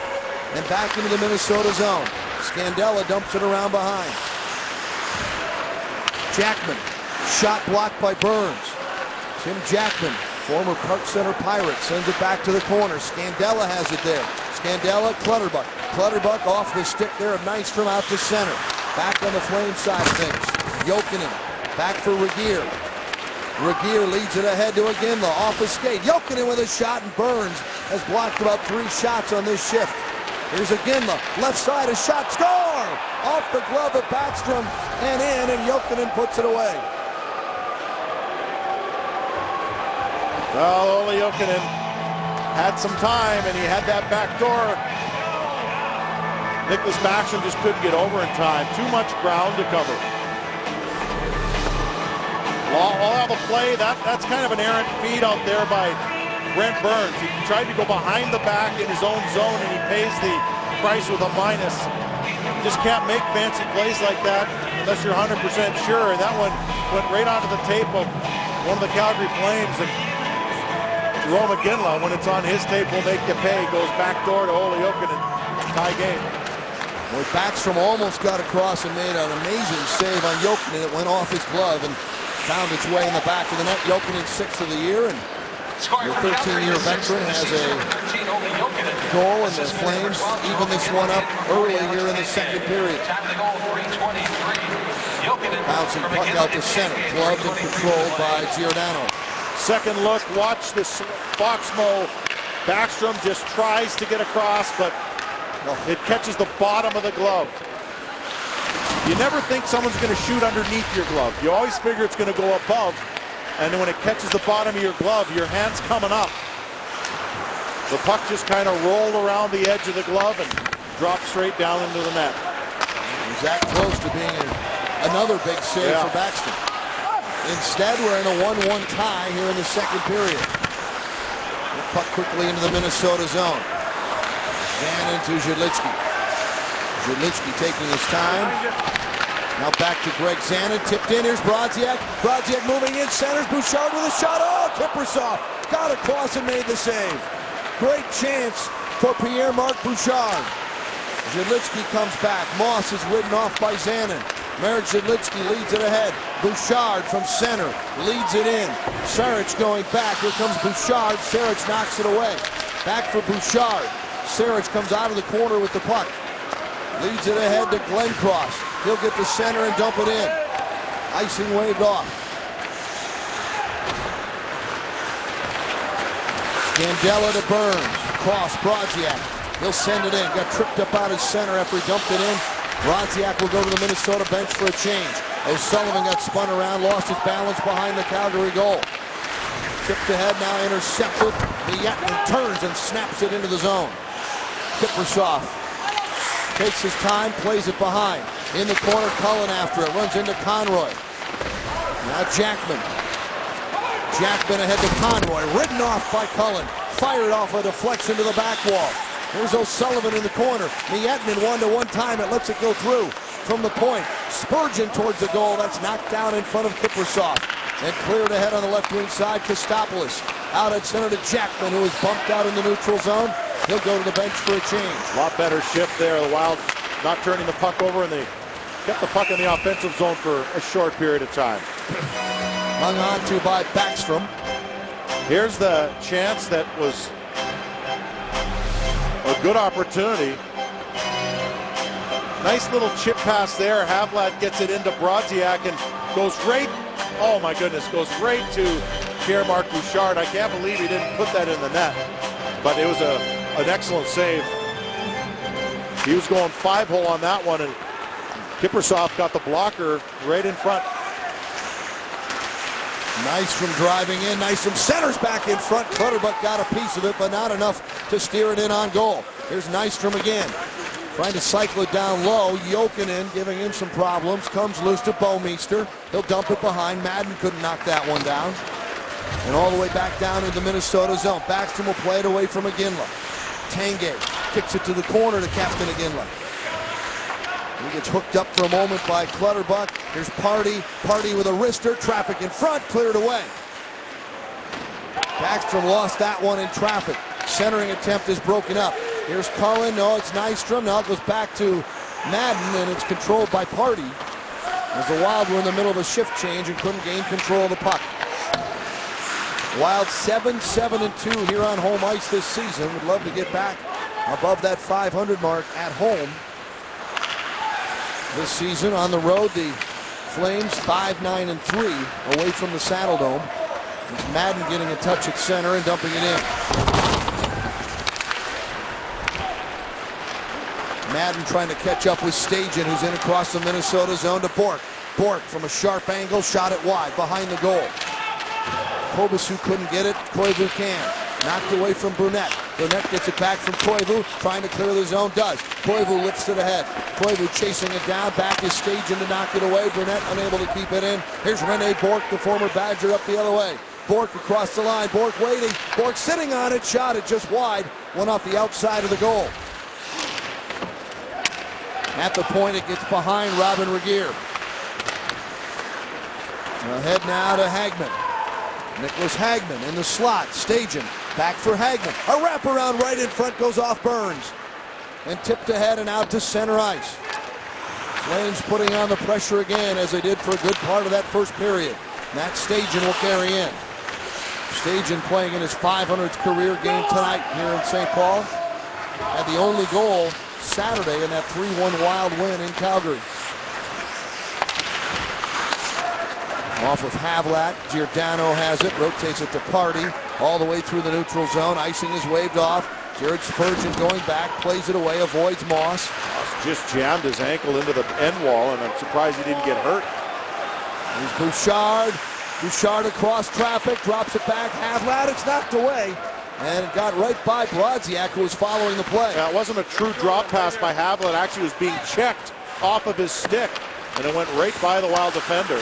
and back into the Minnesota zone. Scandella dumps it around behind. Jackman. Shot blocked by Burns. Tim Jackman, former Park Center Pirate, sends it back to the corner. Scandella has it there. Scandella, Clutterbuck. Clutterbuck off the stick there of Nystrom out to center. Back on the Flame side of things. Jokinen back for Regeer. Regeer leads it ahead to Iginla off the skate. Jokinen with a shot, and Burns has blocked about 3 shots on this shift. Here's Iginla, left side, a shot, score! Off the glove of Backstrom and in, and Jokinen puts it away. Well, Ole Jokinen had some time, and he had that back door. Nicholas Backstrom just couldn't get over in time. Too much ground to cover. All out of play, that's kind of an errant feed out there by Brent Burns. He tried to go behind the back in his own zone, and he pays the price with a minus. Just can't make fancy plays like that unless you're 100% sure. And that one went right onto the tape of one of the Calgary Flames. And Jerome Iginla, when it's on his tape, will make you pay. Goes back door to Ole Jokinen. Tie game. Well, Backstrom almost got across and made an amazing save on Jokinen. It went off his glove and found its way in the back of the net. Jokinen 6th of the year, and your 13-year veteran has a goal, and the Flames even this one up early here in the second period. Bouncing puck out to center, gloved and controlled by Giordano. Second look, watch this Foxmo. Backstrom just tries to get across, but it catches the bottom of the glove. You never think someone's going to shoot underneath your glove. You always figure it's going to go above, and then when it catches the bottom of your glove, your hand's coming up. The puck just kind of rolled around the edge of the glove and dropped straight down into the net. He's that close to being another big save for Backstrom. Instead, we're in a 1-1 tie here in the second period. The puck quickly into the Minnesota zone. Zanin to Zhidlitsky. Zhidlitsky taking his time. Now back to Greg Zanin. Tipped in. Here's Brodziak. Brodziak moving in. Centers. Bouchard with a shot. Oh, Kiprusoff got across and made the save. Great chance for Pierre-Marc Bouchard. Zhidlitsky comes back. Moss is ridden off by Zanin. Marek Zhidlitsky leads it ahead. Bouchard from center leads it in. Saric going back. Here comes Bouchard. Saric knocks it away. Back for Bouchard. Saric comes out of the corner with the puck. Leads it ahead to Glencross. He'll get the center and dump it in. Icing waved off. Scandella to Burns. Cross Brodziak. He'll send it in. Got tripped up out of center after he dumped it in. Brodziak will go to the Minnesota bench for a change. O'Sullivan got spun around, lost his balance behind the Calgary goal. Tipped ahead, now intercepted. Miettinen turns and snaps it into the zone. Kiprusoff takes his time, plays it behind. In the corner, Cullen after it, runs into Conroy. Now Jackman. Jackman ahead to Conroy, ridden off by Cullen. Fired off a deflection to the back wall. Here's O'Sullivan in the corner. Miettinen 1-to-1 time. It lets it go through from the point. Spurgeon towards the goal. That's knocked down in front of Kiprusoff. And cleared ahead on the left wing side. Kostopoulos out at center to Jackman, who is bumped out in the neutral zone. He'll go to the bench for a change. A lot better shift there. The Wild not turning the puck over, and they kept the puck in the offensive zone for a short period of time. Hung on to by Backstrom. Here's the chance that was a good opportunity. Nice little chip pass there. Havlat gets it into Brodziak and goes right, oh my goodness, goes right to Pierre-Marc Bouchard. I can't believe he didn't put that in the net, but it was an excellent save. He was going 5-hole on that one, and Kiprusoff got the blocker right in front. Nice from driving in, nice from centers back in front. Clutterbuck got a piece of it, but not enough to steer it in on goal. Here's Nystrom again, trying to cycle it down low. Jokinen giving him some problems. Comes loose to Bouwmeester. He'll dump it behind. Madden couldn't knock that one down. And all the way back down into the Minnesota zone. Backstrom will play it away from Iginla. Tanguay kicks it to the corner to Captain Iginla. He gets hooked up for a moment by Clutterbuck. Here's Party. Party with a wrister. Traffic in front. Cleared away. Backstrom lost that one in traffic. Centering attempt is broken up. Here's Cullen. No, it's Nystrom. Now it goes back to Madden, and it's controlled by Party. As the Wild were in the middle of a shift change and couldn't gain control of the puck. Wild 7-7-2 here on home ice this season. Would love to get back above that 500 mark at home. This season on the road, the Flames 5-9-3 away from the Saddle Dome. It's Madden getting a touch at center and dumping it in. Madden trying to catch up with Stajan, who's in across the Minnesota zone to Bork. Bork from a sharp angle, shot it wide behind the goal. Koivu couldn't get it. Koivu can. Knocked away from Brunette. Brunette gets it back from Koivu, trying to clear the zone, does. Koivu lifts it ahead. Koivu chasing it down, back is Stajan to knock it away. Brunette unable to keep it in. Here's Rene Bork, the former Badger, up the other way. Bork across the line, Bork waiting. Bork sitting on it, shot it just wide. Went off the outside of the goal. At the point, it gets behind Robin Regeer. Ahead now to Hagman. Nicholas Hagman in the slot. Stajan back for Hagman. A wraparound right in front goes off Burns. And tipped ahead and out to center ice. Flames putting on the pressure again as they did for a good part of that first period. Matt Stajan will carry in. Stajan playing in his 500th career game tonight here in St. Paul. Had the only goal Saturday in that 3-1 Wild win in Calgary. Off with Havlat. Giordano has it, rotates it to Party, all the way through the neutral zone. Icing is waved off. Jared Spurgeon going back, plays it away, avoids Moss. Moss just jammed his ankle into the end wall, and I'm surprised he didn't get hurt. Here's Bouchard. Bouchard across traffic, drops it back. Havlat, it's knocked away. And it got right by Brodziak, who was following the play. It wasn't a true drop pass by Havlat. It actually was being checked off of his stick, and it went right by the Wild defender.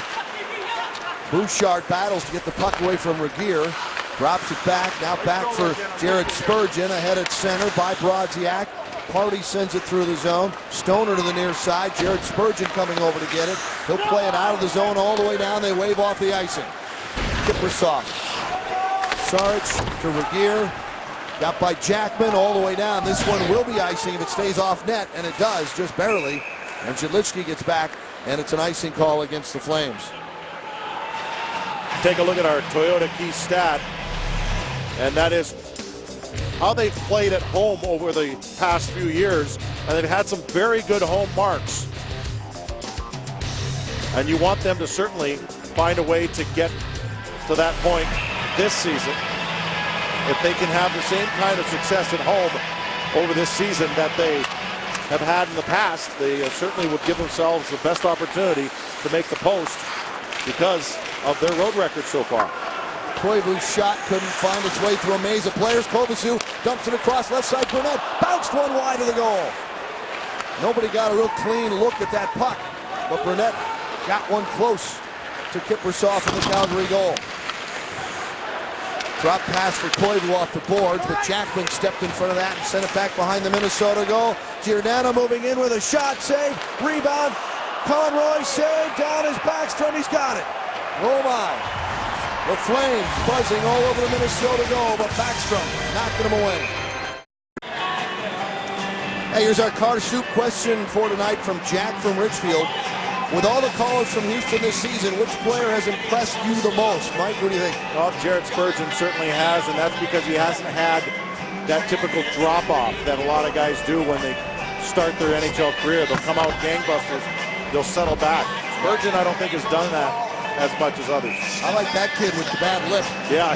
Bouchard battles to get the puck away from Regeer. Drops it back. Now back for Jared Spurgeon. Ahead at center by Brodziak. Party sends it through the zone. Stoner to the near side. Jared Spurgeon coming over to get it. He'll play it out of the zone all the way down. They wave off the icing. Kiprusoff. Sarge to Regeer. Got by Jackman all the way down. This one will be icing if it stays off net, and it does, just barely. And Jedlicki gets back, and it's an icing call against the Flames. Take a look at our Toyota Key stat, and that is how they've played at home over the past few years, and they've had some very good home marks. And you want them to certainly find a way to get to that point this season. If they can have the same kind of success at home over this season that they have had in the past, they certainly would give themselves the best opportunity to make the post because of their road record so far. Koivu's shot couldn't find its way through a maze of players. Koivu dumps it across left side. Burnett bounced one wide of the goal. Nobody got a real clean look at that puck, but Burnett got one close to Kiprusoff in the Calgary goal. Drop pass for Koivu off the boards, but Jackman stepped in front of that and sent it back behind the Minnesota goal. Giordano moving in with a shot, save, rebound. Conroy save, down his Backstrom, he's got it. Oh my. The Flames buzzing all over the Minnesota goal, but Backstrom knocking them away. Hey, here's our car soup question for tonight from Jack from Richfield. With all the callers from Houston this season, which player has impressed you the most? Mike, what do you think? Well, Jared Spurgeon certainly has, and that's because he hasn't had that typical drop-off that a lot of guys do when they start their NHL career. They'll come out gangbusters, they'll settle back. Spurgeon, I don't think, has done that as much as others. I like that kid with the bad lip. Yeah.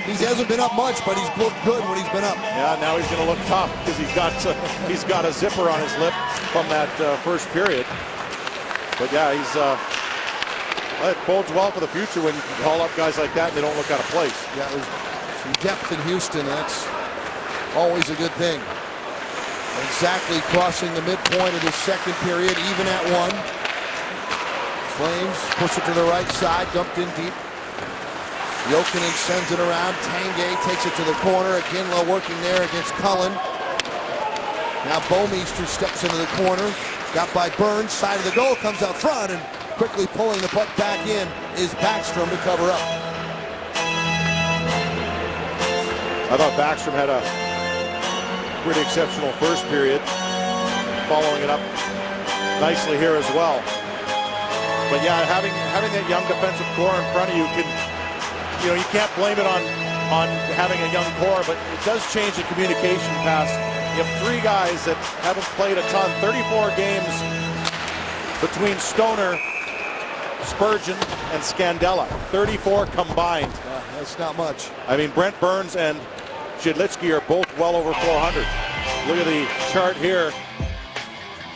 He hasn't been up much, but he's looked good when he's been up. Yeah, now he's going to look tough because he's got a zipper on his lip from that first period. But yeah, it bodes well for the future when you call up guys like that and they don't look out of place. Yeah, there's some depth in Houston. That's always a good thing. Exactly crossing the midpoint of the second period, even at 1. Flames push it to the right side, dumped in deep. Jokinen sends it around. Tanguay takes it to the corner. Iginla working there against Cullen. Now Bouwmeester steps into the corner. Got by Burns, side of the goal, comes out front, and quickly pulling the puck back in is Backstrom to cover up. I thought Backstrom had a pretty exceptional first period, following it up nicely here as well. But yeah, having that young defensive core in front of you you can't blame it on having a young core, but it does change the communication pass. You have 3 guys that haven't played a ton, 34 games between Stoner, Spurgeon, and Scandella. 34 combined. Yeah, that's not much. I mean, Brent Burns and Shidlitsky are both well over 400. Look at the chart here.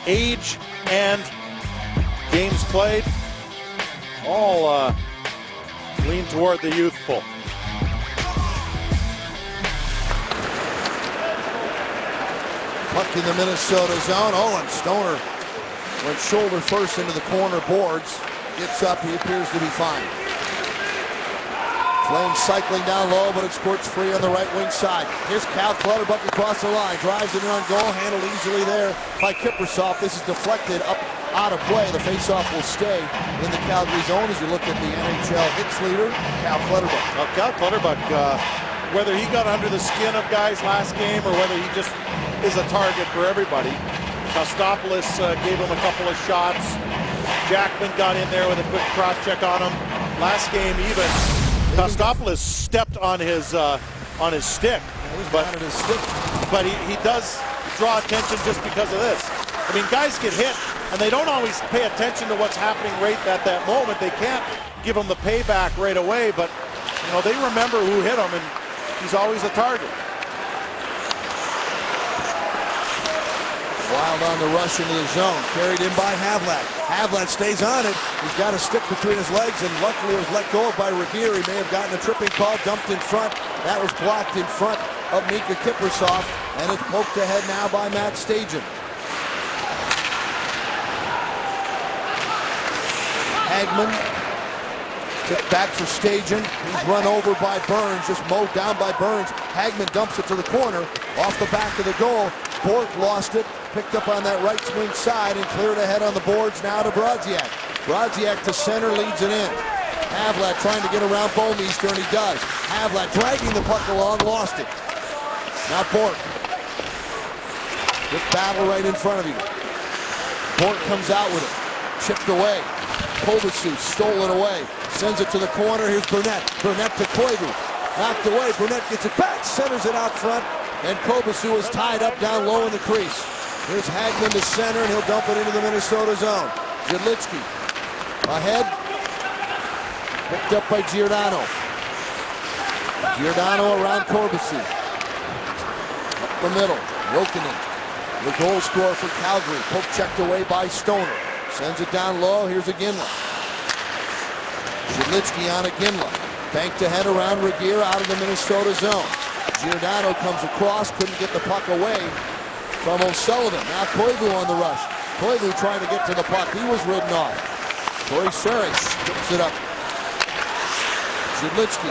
Age and games played all lean toward the youthful. Puck in the Minnesota zone. Oh, and Stoner went shoulder first into the corner boards. Gets up. He appears to be fine. Flames cycling down low, but it squirts free on the right wing side. Here's Cal Clutterbuck across the line. Drives it in on goal. Handled easily there by Kiprusoff. This is deflected up out of play. The faceoff will stay in the Calgary zone as you look at the NHL hits leader, Cal Clutterbuck. Well, Cal Clutterbuck, whether he got under the skin of guys last game or whether he just is a target for everybody. Kostopoulos gave him a couple of shots. Jackman got in there with a quick cross check on him. Last game even, Kostopoulos stepped on his stick. But he does draw attention just because of this. I mean, guys get hit and they don't always pay attention to what's happening right at that moment. They can't give him the payback right away, but they remember who hit him, and he's always a target. Wild on the rush into the zone, carried in by Havlat. Havlat stays on it. He's got a stick between his legs, and luckily it was let go of by Regier. He may have gotten a tripping call, dumped in front. That was blocked in front of Mika Kiprusoff, and it's poked ahead now by Matt Stajan. Hagman tipped back for Stajan. He's run over by Burns, just mowed down by Burns. Hagman dumps it to the corner, off the back of the goal. Bork lost it, picked up on that right wing side and cleared ahead on the boards now to Brodziak. Brodziak to center, leads it in. Havlat trying to get around Bouwmeester, and he does. Havlat dragging the puck along, lost it. Now Bork. Good battle right in front of you. Bork comes out with it, chipped away. Kovacic stole it away, sends it to the corner. Here's Burnett. Burnett to Koivu. Knocked away. Burnett gets it back, centers it out front, and Kovacic is tied up down low in the crease. Here's Hagman to center, and he'll dump it into the Minnesota zone. Zidlitsky ahead. Picked up by Giordano. Giordano around Kovacic. Up the middle. Jokinen, the goal scorer for Calgary. Poke checked away by Stoner. Sends it down low. Here's Iginla. Zidlitsky on Iginla. Banked ahead around Regier out of the Minnesota zone. Giordano comes across, couldn't get the puck away from O'Sullivan. Now Koivu on the rush. Koivu trying to get to the puck. He was ridden off. Corey Serich picks it up. Zidlitsky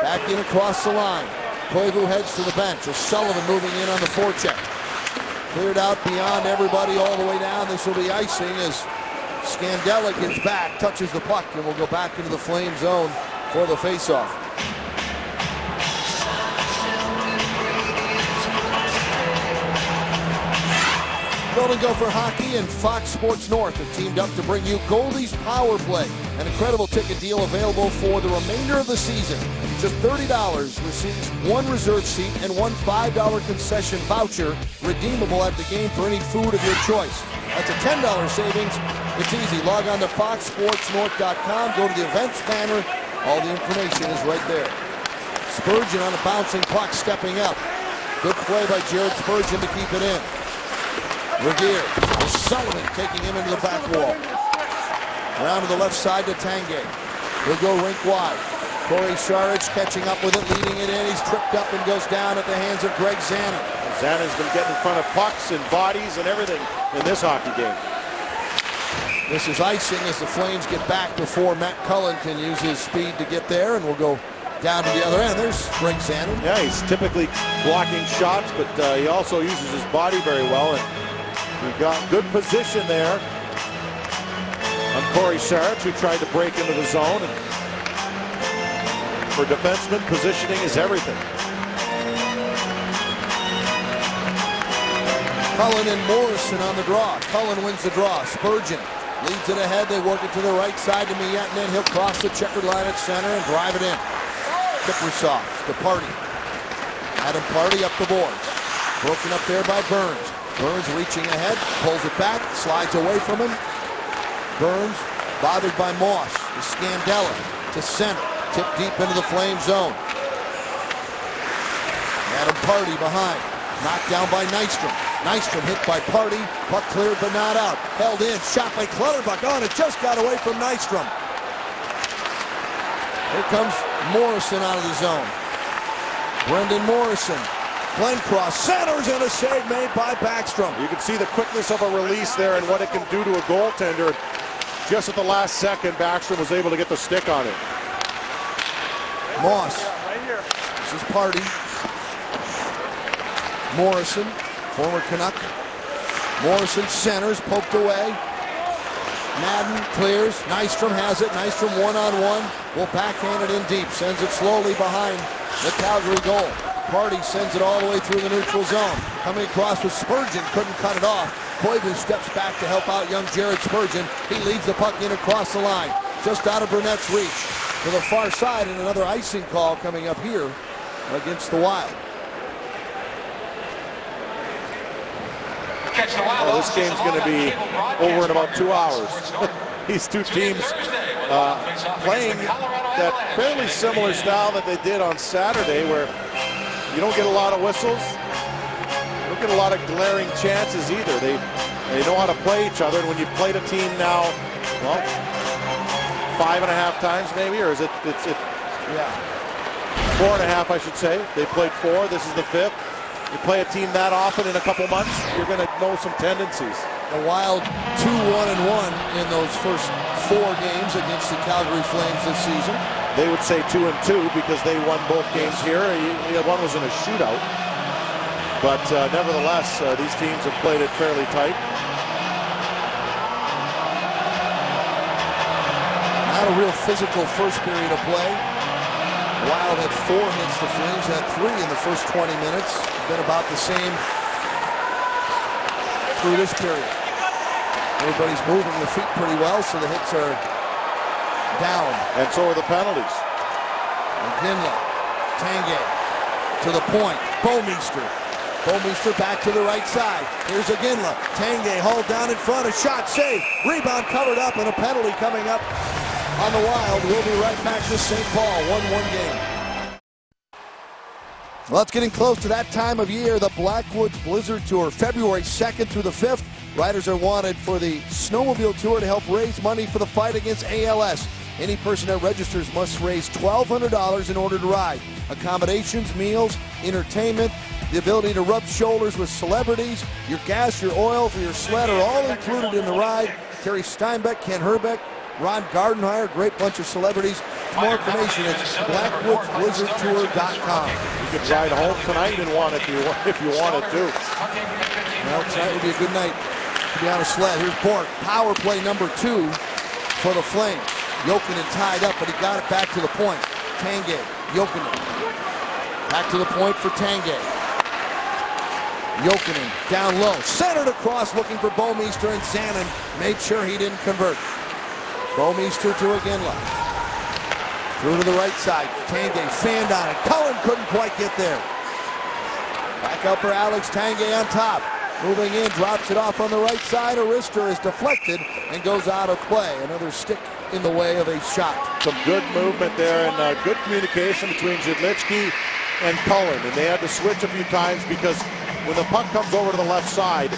back in across the line. Koivu heads to the bench. O'Sullivan moving in on the forecheck. Cleared out beyond everybody all the way down. This will be icing as Scandella gets back, touches the puck, and will go back into the Flame zone for the faceoff. Golden Gopher Hockey and Fox Sports North have teamed up to bring you Goldie's Power Play, an incredible ticket deal available for the remainder of the season. Just $30 receives one reserved seat and one $5 concession voucher redeemable at the game for any food of your choice. That's a $10 savings. It's easy. Log on to foxsportsnorth.com, go to the events banner. All the information is right there. Spurgeon on a bouncing puck, stepping up. Good play by Jared Spurgeon to keep it in. Regier, Sullivan taking him into the back wall. Around to the left side to Tanguay. He'll go rink wide. Corey Saric catching up with it, leading it in. He's tripped up and goes down at the hands of Greg Zanin. Zanin's been getting in front of pucks and bodies and everything in this hockey game. This is icing as the Flames get back before Matt Cullen can use his speed to get there, and we'll go down to the other end. There's Greg Zanin. Yeah, he's typically blocking shots, but he also uses his body very well. And we got good position there on Corey Saric, who tried to break into the zone. And for defensemen, positioning is everything. Cullen and Morrison on the draw. Cullen wins the draw. Spurgeon leads it ahead. They work it to the right side to Miettinen. He'll cross the checkered line at center and drive it in. Kiprusoff to Party. Adam Party up the boards. Broken up there by Burns. Burns reaching ahead, pulls it back, slides away from him. Burns bothered by Moss. To Scandella to center. Tip deep into the Flame zone. Adam Party behind. Knocked down by Nystrom. Nystrom hit by Party. Puck cleared but not out. Held in. Shot by Clutterbuck. Oh, and it just got away from Nystrom. Here comes Morrison out of the zone. Brendan Morrison. Glencross centers and a save made by Backstrom. You can see the quickness of a release there and what it can do to a goaltender. Just at the last second, Backstrom was able to get the stick on it. Moss. This is Party. Morrison, former Canuck. Morrison centers, poked away. Madden clears. Nystrom has it. Nystrom one-on-one. Will backhand it in deep. Sends it slowly behind the Calgary goal. Party sends it all the way through the neutral zone. Coming across with Spurgeon. Couldn't cut it off. Koivu steps back to help out young Jared Spurgeon. He leads the puck in across the line. Just out of Burnett's reach. To the far side, and another icing call coming up here against the Wild. Oh, this game's going to be over in about 2 hours. These two teams playing that fairly similar style that they did on Saturday, where you don't get a lot of whistles, you don't get a lot of glaring chances either. They know how to play each other, and when you've played a team now, well, 5.5 times maybe, or is it? Yeah, 4.5, I should say. They played 4. This is the 5th. You play a team that often in a couple months, you're going to know some tendencies. The Wild 2-1-1 in those first 4 games against the Calgary Flames this season. They would say 2-2 because they won both games here. One was in a shootout. But nevertheless, these teams have played it fairly tight. Not a real physical first period of play. Wild had 4 hits. The Flames had 3 in the first 20 minutes. Been about the same through this period. Everybody's moving their feet pretty well, so the hits are down. And so are the penalties. McGinley, Tanguay to the point. Bouwmeester back to the right side. Here's Iginla. Tanguay hauled down in front. A shot saved. Rebound covered up, and a penalty coming up on the Wild. We'll be right back to St. Paul. 1-1 game. Well, it's getting close to that time of year, the Blackwoods Blizzard Tour, February 2nd through the 5th. Riders are wanted for the snowmobile tour to help raise money for the fight against ALS. Any person that registers must raise $1,200 in order to ride. Accommodations, meals, entertainment, the ability to rub shoulders with celebrities, your gas, your oil for your sled are all included in the ride. Terry Steinbeck, Ken Herbeck, Ron Gardenhire, great bunch of celebrities. For more information, it's blackwoodsblizzardtour.com. You could ride home tonight and want it if you wanted to. Well, tonight would be a good night to be on a sled. Here's Bork, power play number 2 for the Flames. Jokinen tied up, but he got it back to the point. Tanguay, Jokinen. Back to the point for Tanguay. Jokinen down low, centered across, looking for Bouwmeester, and Zanin made sure he didn't convert. Bouwmeester to Iginla. Through to the right side. Tanguay fanned on it. Cullen couldn't quite get there. Back up for Alex Tanguay on top. Moving in, drops it off on the right side. A wrister is deflected and goes out of play. Another stick in the way of a shot. Some good movement there and good communication between Zidlicky and Cullen. And they had to switch a few times because when the puck comes over to the left side,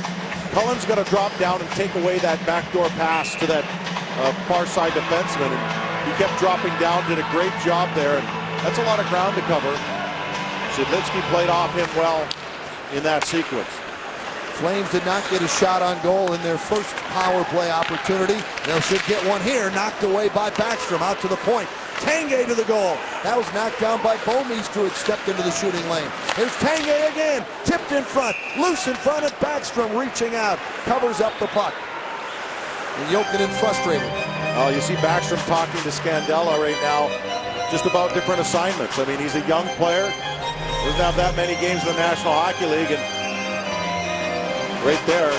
Cullen's going to drop down and take away that backdoor pass to that far side defenseman. And he kept dropping down, did a great job there. And that's a lot of ground to cover. Zidlicky played off him well in that sequence. Flames did not get a shot on goal in their first power play opportunity. They should get one here, knocked away by Backstrom, out to the point. Tanguay to the goal. That was knocked down by Bouwmeester, who had stepped into the shooting lane. Here's Tanguay again, tipped in front, loose in front, and Backstrom reaching out, covers up the puck. And Jokinen frustrated. Oh, you see Backstrom talking to Scandella right now, just about different assignments. I mean, he's a young player, doesn't have that many games in the National Hockey League, and right there,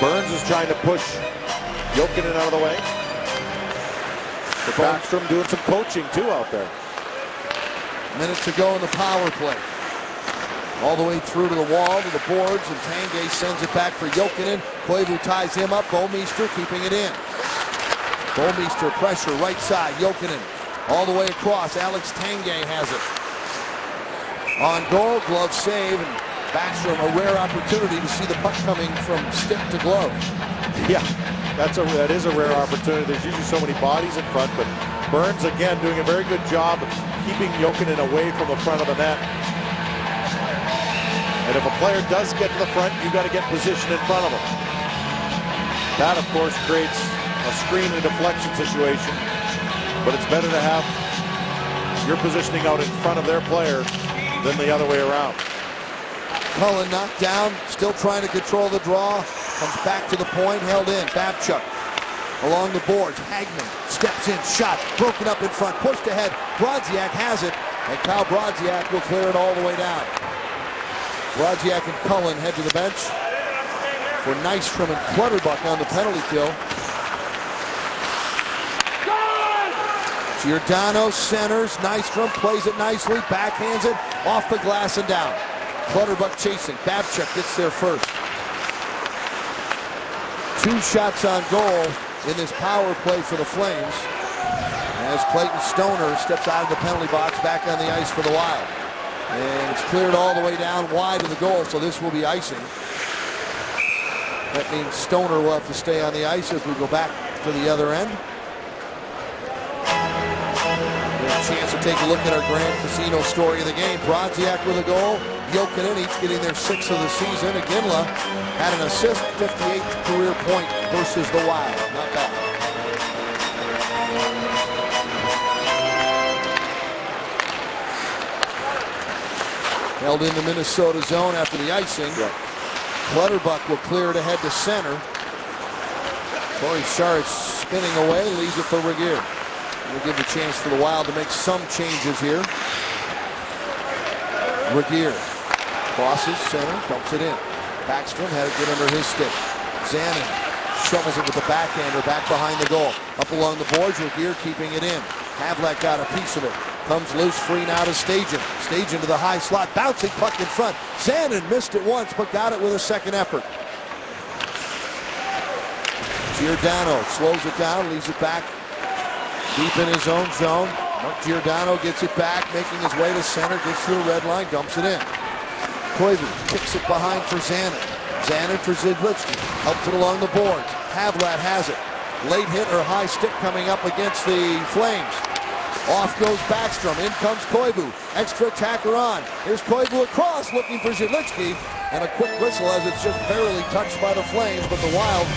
Burns is trying to push Jokinen out of the way. But Backstrom doing some coaching too out there. Minutes to go in the power play. All the way through to the wall, to the boards, and Tanguay sends it back for Jokinen. Koivu ties him up, Bouwmeester keeping it in. Bouwmeester pressure, right side, Jokinen. All the way across, Alex Tanguay has it. On goal, glove save, and Backstrom, a rare opportunity to see the puck coming from stick to glove. Yeah, that is a rare opportunity. There's usually so many bodies in front, but Burns again doing a very good job of keeping Jokinen away from the front of the net. And if a player does get to the front, you got to get positioned in front of him. That, of course, creates a screen and deflection situation, but it's better to have your positioning out in front of their player than the other way around. Cullen knocked down, still trying to control the draw. Comes back to the point, held in. Babchuk along the boards. Hagman steps in, shot, broken up in front, pushed ahead. Brodziak has it, and Kyle Brodziak will clear it all the way down. Brodziak and Cullen head to the bench for Nystrom and Clutterbuck on the penalty kill. Giordano centers, Nystrom plays it nicely, backhands it, off the glass and down. Clutterbuck chasing, Babchuk gets there first. 2 shots on goal in this power play for the Flames, as Clayton Stoner steps out of the penalty box back on the ice for the Wild. And it's cleared all the way down wide of the goal, so this will be icing. That means Stoner will have to stay on the ice as we go back to the other end. There's a chance to take a look at our Grand Casino story of the game. Brodziak with a goal, Jokinen each getting their 6th of the season. Iginla had an assist, 58th career point versus the Wild. Not bad. Held in the Minnesota zone after the icing. Yeah. Clutterbuck will clear it ahead to center. Corey Sharp spinning away, leaves it for Regier. We'll give the chance for the Wild to make some changes here. Regier crosses center, dumps it in. Backstrom had it get under his stick. Zanin shovels it with the backhander back behind the goal. Up along the boards, Regier keeping it in. Havlat got a piece of it. Comes loose, free now to Stajan. Stajan to the high slot, bouncing puck in front. Zanin missed it once, but got it with a second effort. Giordano slows it down, leaves it back deep in his own zone. Mark Giordano gets it back, making his way to center, gets to the red line, dumps it in. Koivu kicks it behind for Zanin. Zanin for Zidlicky. Helps it along the boards. Havlat has it. Late hit or high stick coming up against the Flames. Off goes Backstrom. In comes Koivu. Extra attacker on. Here's Koivu across, looking for Zidlicky. And a quick whistle as it's just barely touched by the Flames, but the Wild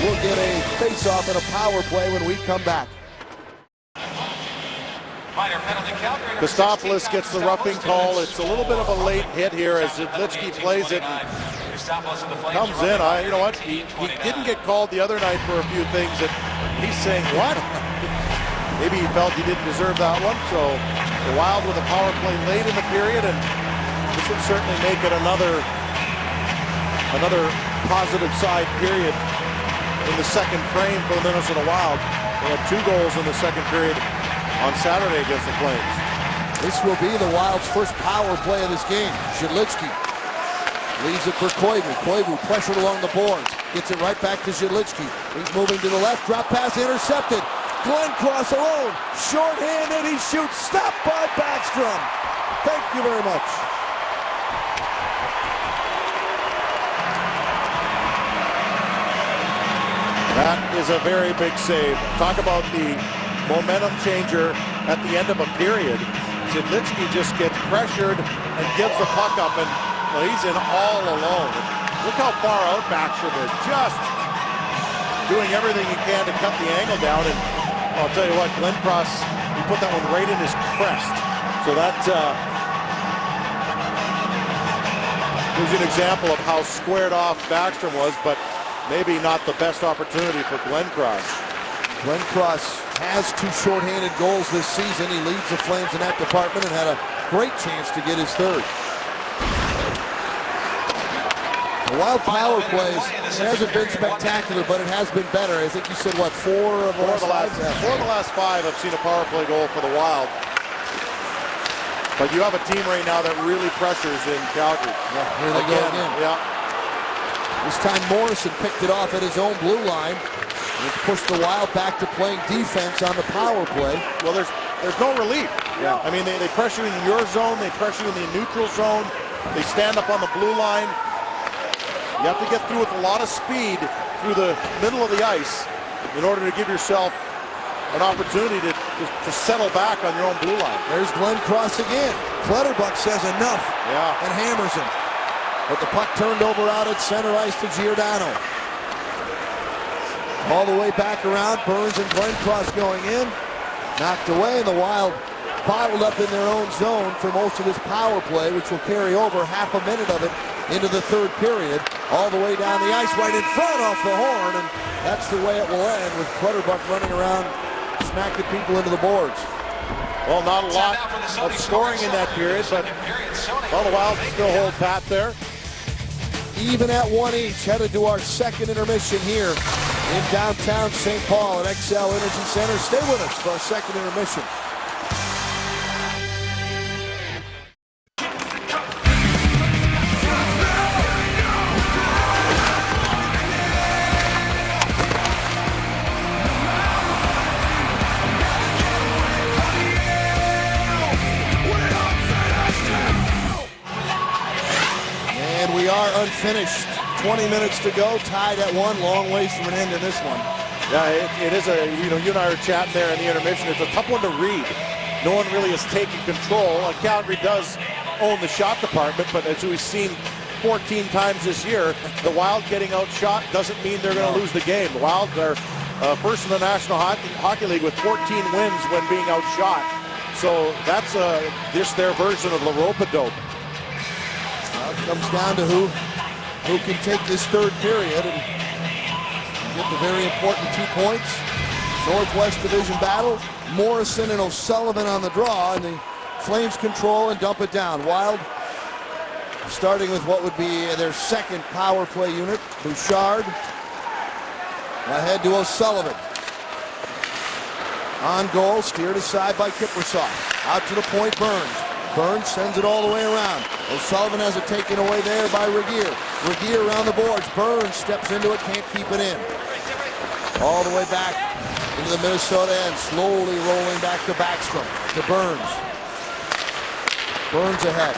will get a face-off and a power play when we come back. Kostopoulos gets the roughing call. It's a little bit of a late hit here as Zidlicky plays it and comes in. You know what? He didn't get called the other night for a few things that he's saying, what? Maybe he felt he didn't deserve that one. So the Wild with a power play late in the period, and this would certainly make it another another positive side period in the second frame for the Minnesota Wild. They had 2 goals in the second period on Saturday against the Flames. This will be the Wild's first power play of this game. Zhidlitsky leaves it for Koivu. Koivu pressured along the boards. Gets it right back to Zhidlitsky. He's moving to the left. Drop pass intercepted. Glenncross alone. Short-handed. He shoots. Stopped by Backstrom. Thank you very much. That is a very big save. Talk about the momentum changer at the end of a period. Zhidlitsky just gets pressured and gives the puck up, and well, he's in all alone. Look how far out Backstrom is, just doing everything he can to cut the angle down. And I'll tell you what, Glenncross, he put that one right in his crest. So that gives you an example of how squared off Backstrom was, but maybe not the best opportunity for Glenncross. Glenncross has 2 shorthanded goals this season. He leads the Flames in that department and had a great chance to get his 3rd. The Wild power plays, it hasn't been spectacular, but it has been better. I think you said, what, 4 of the last 5 I've seen a power play goal for the Wild. But you have a team right now that really pressures in Calgary. Yeah, here they go again. Yeah. This time Morrison picked it off at his own blue line. And it's pushed the Wild back to playing defense on the power play. Well, there's no relief. Yeah. I mean, they pressure you in your zone. They pressure you in the neutral zone. They stand up on the blue line. You have to get through with a lot of speed through the middle of the ice in order to give yourself an opportunity to settle back on your own blue line. There's Glenncross again. Clutterbuck says enough and hammers him. But the puck turned over out at center ice to Giordano. All the way back around, Burns and Glenncross going in. Knocked away, and the Wild bottled up in their own zone for most of this power play, which will carry over half a minute of it into the 3rd period. All the way down the ice, right in front off the horn, and that's the way it will end, with Clutterbuck running around, smacking people into the boards. Well, not a lot of scoring in that period, but well, the Wild still hold pat there. Even at 1 each, headed to our 2nd intermission here in downtown St. Paul at XL Energy Center. Stay with us for our 2nd intermission. And we are unfinished. 20 minutes to go, tied at 1, long ways from an end in this one. Yeah, it is a, you and I were chatting there in the intermission. It's a tough one to read. No one really is taking control. Calgary does own the shot department, but as we've seen 14 times this year, the Wild getting outshot doesn't mean they're going to lose the game. The Wild are first in the National Hockey League with 14 wins when being outshot. So that's just their version of La Ropa-dope. Well, it comes down to who can take this 3rd period and get the very important 2 points. Northwest Division battle. Morrison and O'Sullivan on the draw, and the Flames control and dump it down. Wild starting with what would be their 2nd power play unit. Bouchard ahead to O'Sullivan. On goal, steered aside by Kiprusoff. Out to the point, Burns. Burns sends it all the way around. O'Sullivan has it taken away there by Regier. Regier around the boards. Burns steps into it, can't keep it in. All the way back into the Minnesota end, slowly rolling back to Backstrom, to Burns. Burns ahead.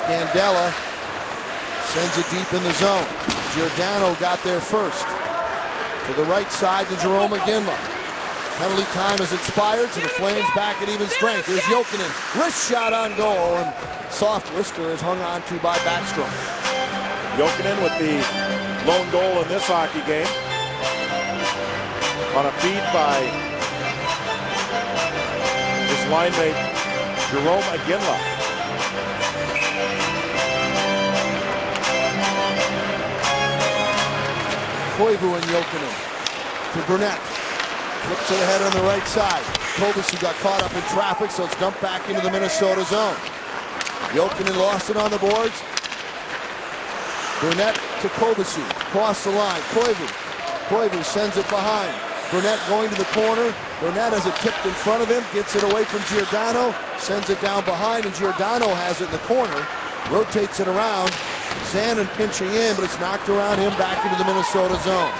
Scandella sends it deep in the zone. Giordano got there first. To the right side to Jerome McGinley. Penalty time has expired, so the Flames back at even strength. Here's Jokinen, wrist shot on goal, and soft wrister is hung on to by Backstrom. Jokinen with the lone goal in this hockey game. On a feed by his line mate, Jerome McGinley. Koivu and Jokinen to Burnett. Flips it ahead on the right side. Kovacic got caught up in traffic, so it's dumped back into the Minnesota zone. Jokinen lost it on the boards. Burnett to Kovacic. Cross the line. Koivu sends it behind. Burnett going to the corner. Burnett has it tipped in front of him. Gets it away from Giordano. Sends it down behind, and Giordano has it in the corner. Rotates it around. Zanin pinching in, but it's knocked around him back into the Minnesota zone.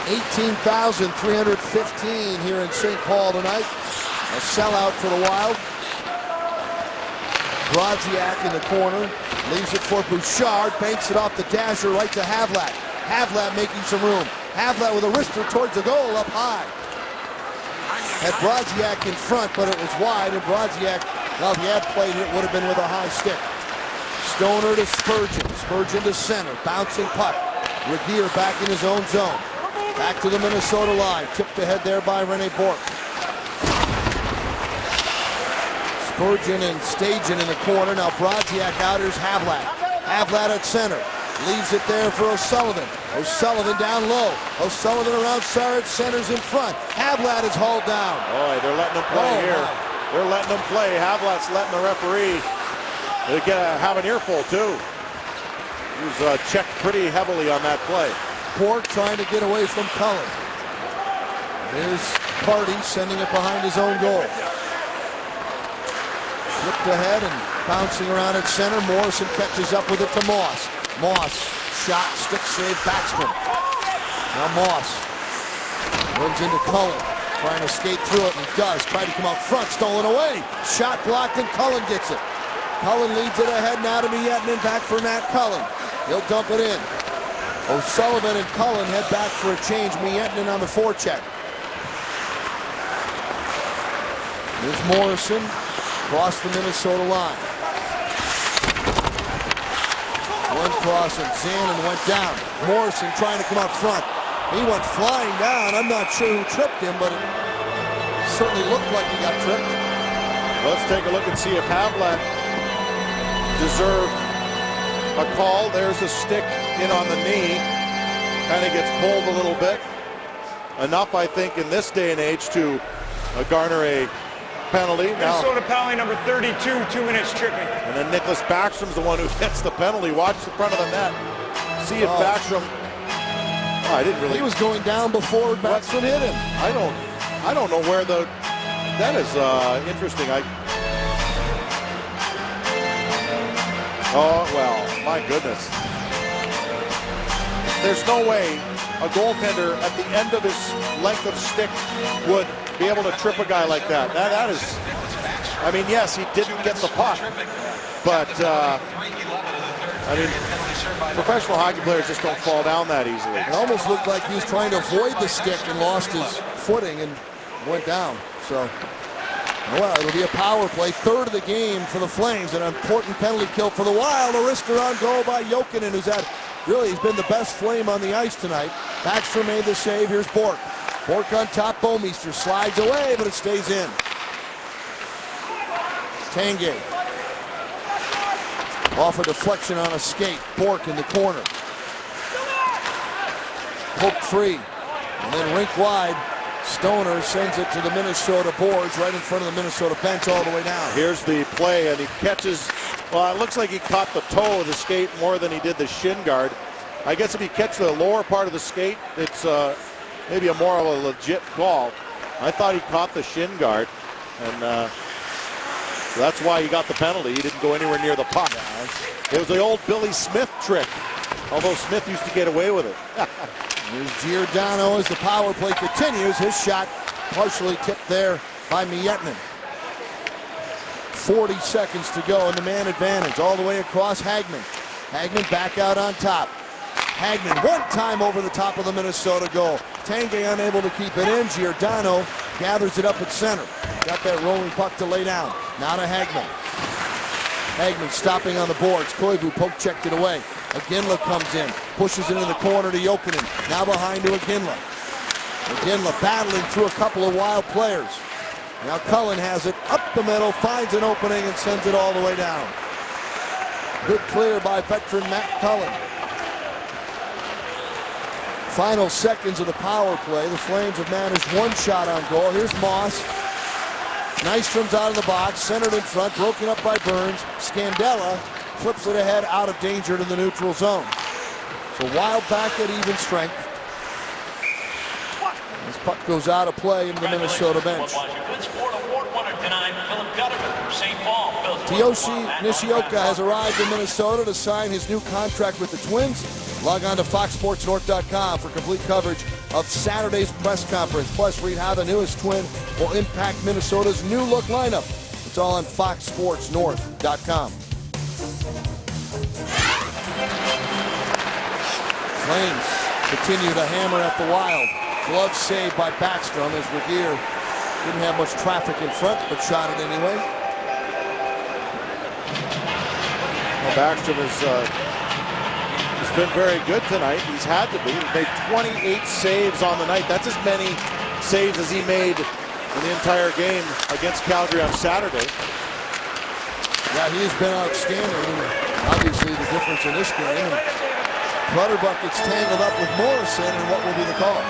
18,315 here in St. Paul tonight. A sellout for the Wild. Brodziak in the corner. Leaves it for Bouchard. Banks it off the dasher right to Havlat. Havlat making some room. Havlat with a wrister towards the goal up high. Had Brodziak in front, but it was wide, and Brodziak, well, if he had played it, would have been with a high stick. Stoner to Spurgeon. Spurgeon to center. Bouncing puck. Regier back in his own zone. Back to the Minnesota line. Tipped ahead there by Rene Bourque. Spurgeon and Stajan in the corner. Now Brodziak out. Here's Havlat. Havlat at center. Leaves it there for O'Sullivan. O'Sullivan down low. O'Sullivan around Saric. Centers in front. Havlat is hauled down. Boy, they're letting him play here. My. They're letting him play. Havlat's letting the referee have an earful, too. He was checked pretty heavily on that play. Bourque trying to get away from Cullen. Here's Carty sending it behind his own goal. Flipped ahead and bouncing around at center. Morrison catches up with it to Moss. Moss, shot, stick save, batsman. Now Moss runs into Cullen, trying to skate through it, and he does. Trying to come out front, stolen away. Shot blocked, and Cullen gets it. Cullen leads it ahead now to Miettinen, back for Matt Cullen. He'll dump it in. O'Sullivan and Cullen head back for a change. Miettinen on the forecheck. Here's Morrison across the Minnesota line. One cross and Zanin went down. Morrison trying to come up front. He went flying down. I'm not sure who tripped him, but it certainly looked like he got tripped. Let's take a look and see if Havlat deserved a call. There's a stick in on the knee. Kind of gets pulled a little bit. Enough, I think, in this day and age to garner a penalty. Minnesota penalty number 32, 2 minutes tripping. And then Nicholas Backstrom's the one who gets the penalty. Watch the front of the net. See if Backstrom. Oh, I didn't really. He was going down before Backstrom hit him. I don't know where the. That is interesting. Oh well, my goodness. There's no way a goaltender at the end of his length of stick would be able to trip a guy like that. That is, I mean, yes, he didn't get the puck, but I mean, professional hockey players just don't fall down that easily. It almost looked like he was trying to avoid the stick and lost his footing and went down. So, well, it'll be a power play. Third of the game for the Flames. An important penalty kill for the Wild. A wrister on goal by Jokinen, who's had, really, he's been the best Flame on the ice tonight. Backstrom made the save. Here's Bourque. Bourque on top. Bouwmeester slides away, but it stays in. Tanguay. Off a deflection on a skate. Bourque in the corner. Poke free. And then rink wide. Stoner sends it to the Minnesota boards right in front of the Minnesota bench all the way down. Here's the play, and he catches, well, it looks like he caught the toe of the skate more than he did the shin guard. I guess if he catches the lower part of the skate, it's maybe a more of a legit call. I thought he caught the shin guard, and so that's why he got the penalty. He didn't go anywhere near the puck. It was the old Billy Smith trick, although Smith used to get away with it. Here's Giordano as the power play continues. His shot partially tipped there by Miettinen. 40 seconds to go in the man advantage. All the way across Hagman. Hagman back out on top. Hagman one time over the top of the Minnesota goal. Tanguay unable to keep it in. Giordano gathers it up at center. Got that rolling puck to lay down. Now to Hagman. Hagman stopping on the boards. Koivu poke checked it away. Iginla comes in, pushes it into the corner to Jokinen. Now behind to Iginla. Iginla battling through a couple of Wild players. Now Cullen has it up the middle, finds an opening and sends it all the way down. Good clear by veteran Matt Cullen. Final seconds of the power play. The Flames have managed one shot on goal. Here's Moss. Nystrom's out of the box, centered in front, broken up by Burns. Scandella flips it ahead out of danger to the neutral zone. So Wild back at even strength. This puck goes out of play into the Minnesota bench. Tioshi Nishioka has arrived in Minnesota to sign his new contract with the Twins. Log on to foxsportsnorth.com for complete coverage of Saturday's press conference. Plus, read how the newest Twin will impact Minnesota's new look lineup. It's all on foxsportsnorth.com. Flames continue to hammer at the Wild. Glove saved by Backstrom as Regier didn't have much traffic in front, but shot it anyway. Well, Backstrom has been very good tonight. He's had to be. He's made 28 saves on the night. That's as many saves as he made in the entire game against Calgary on Saturday. Yeah, he has been outstanding. Obviously, the difference in this game. Clutterbuck gets tangled up with Morrison, and what will be the call?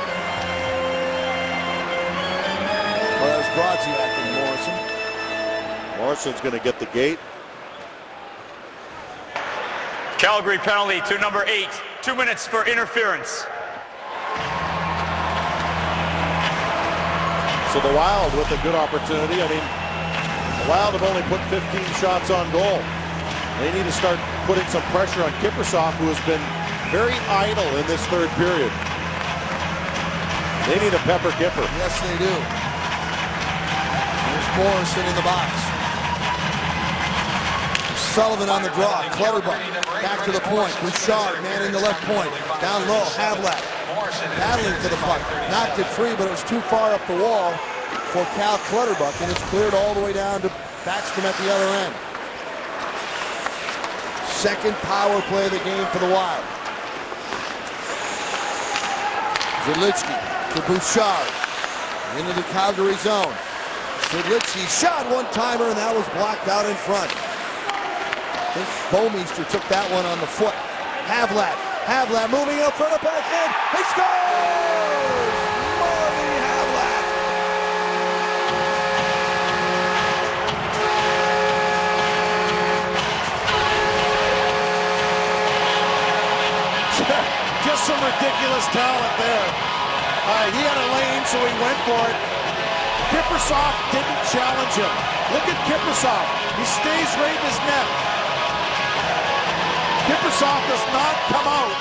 Well, that was Brodziak and Morrison. Morrison's going to get the gate. Calgary penalty to number 8. 2 minutes for interference. So the Wild with a good opportunity. I mean, the Wild have only put 15 shots on goal. They need to start putting some pressure on Kiprusoff, who has been very idle in this third period. They need a pepper Kipper. Yes, they do. There's Morrison in the box. Sullivan on the draw. Clutterbuck back to the point. Bouchard manning the left point. Down low. Havlat battling for the puck. Knocked it free, but it was too far up the wall for Cal Clutterbuck, and it's cleared all the way down to Backstrom at the other end. Second power play of the game for the Wild. Zidlicky to Bouchard into the Calgary zone. Zidlicky shot one-timer, and that was blocked out in front. I think Bouwmeester took that one on the foot. Havlat moving up front of backhand. He scores! Marty Havlat. Just some ridiculous talent there. He had a lane, so he went for it. Kiprusoff didn't challenge him. Look at Kiprusoff. He stays right in his net. Kiprusoff does not come out.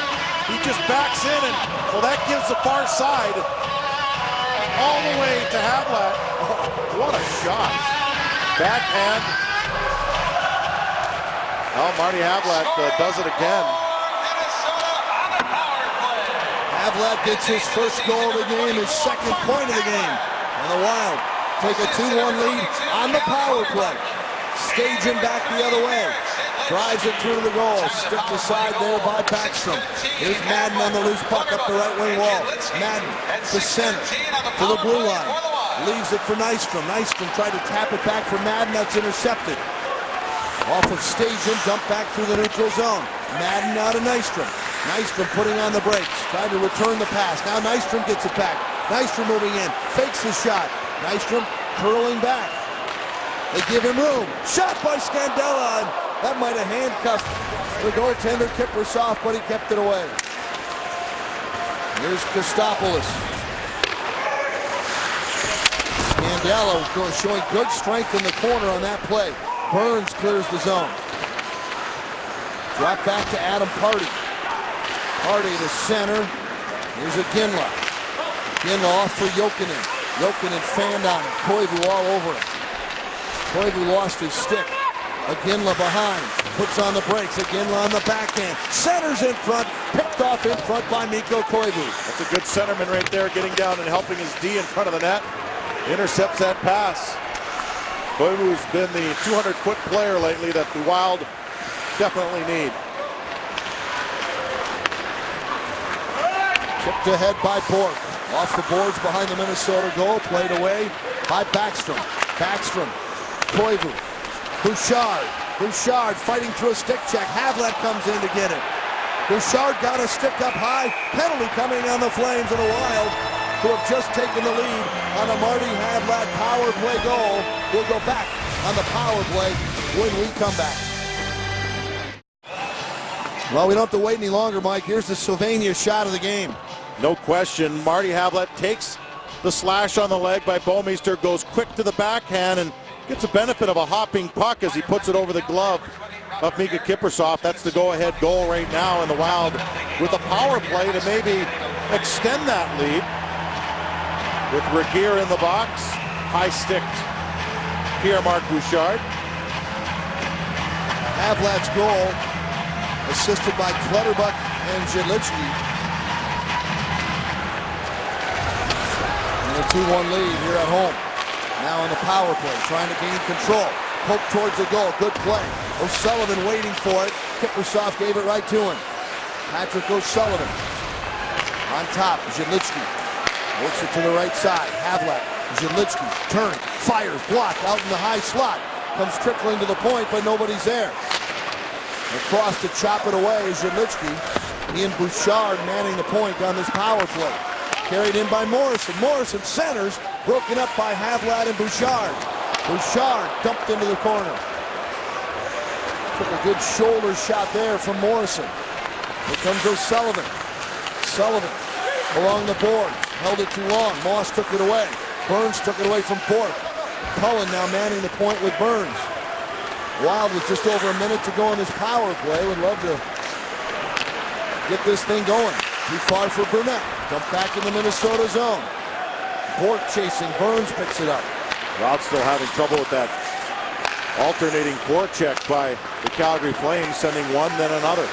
He just backs in, and well, that gives the far side all the way to Havlat. Oh, what a shot. Backhand. Oh, Marty Havlat does it again. Havlat gets his first goal of the game, his second point of the game. And the Wild take a 2-1 lead on the power play. Stage him back the other way. Drives it through the goal. Sticked aside there by Backstrom. Here's Madden on the loose puck up the right wing wall. Madden to center, to the blue line. Leaves it for Nystrom. Nystrom tried to tap it back for Madden. That's intercepted. Off of Stajan, dump back through the neutral zone. Madden out of Nystrom. Nystrom putting on the brakes. Trying to return the pass. Now Nystrom gets it back. Nystrom moving in. Fakes the shot. Nystrom curling back. They give him room. Shot by Scandella. And that might have handcuffed the goaltender Kiprusoff, but he kept it away. Here's Kostopoulos. Scandella showing good strength in the corner on that play. Burns clears the zone. Drop back to Adam Party. Party to center. Here's a Ginla. Ginla off for Jokinen. Jokinen fanned on it. Koivu all over him. Koivu lost his stick. Ginla behind. Puts on the brakes. Ginla on the backhand. Centers in front. Picked off in front by Mikko Koivu. That's a good centerman right there, getting down and helping his D in front of the net. Intercepts that pass. Koivu's been the 200-foot player lately that the Wild definitely need. Tipped ahead by Bork. Off the boards behind the Minnesota goal. Played away by Backstrom. Backstrom. Koivu. Bouchard. Bouchard fighting through a stick check. Havlat comes in to get it. Bouchard got a stick up high. Penalty coming on the Flames of the Wild, who have just taken the lead on a Marty Havlat power play goal. We'll go back on the power play when we come back. Well, we don't have to wait any longer, Mike. Here's the Sylvania shot of the game. No question. Marty Havlat takes the slash on the leg by Bouwmeester, goes quick to the backhand and gets a benefit of a hopping puck as he puts it over the glove of Mika Kiprusoff. That's the go-ahead goal right now in the Wild with a power play to maybe extend that lead. With Regier in the box, high-sticked Pierre-Marc Bouchard. Havlat's goal, assisted by Clutterbuck and Zhelitsky. And a 2-1 lead here at home. Now on the power play, trying to gain control. Poke towards the goal, good play. O'Sullivan waiting for it. Kiprusoff gave it right to him. Patrick O'Sullivan on top, Zhelitsky. Works it to the right side. Havlat, Zhelitsky, turning, fires, blocked out in the high slot. Comes trickling to the point, but nobody's there. Across to chop it away is Zhelitsky. Ian Bouchard manning the point on this power play. Carried in by Morrison. Morrison centers, broken up by Havlat and Bouchard. Bouchard dumped into the corner. Took a good shoulder shot there from Morrison. Here comes O'Sullivan. Sullivan along the board. Held it too long. Moss took it away. Burns took it away from Bork. Cullen now manning the point with Burns. Wild with just over a minute to go on this power play. Would love to get this thing going. Too far for Burnett. Dump back in the Minnesota zone. Bork chasing. Burns picks it up. Wild still having trouble with that alternating forecheck by the Calgary Flames, sending one then another.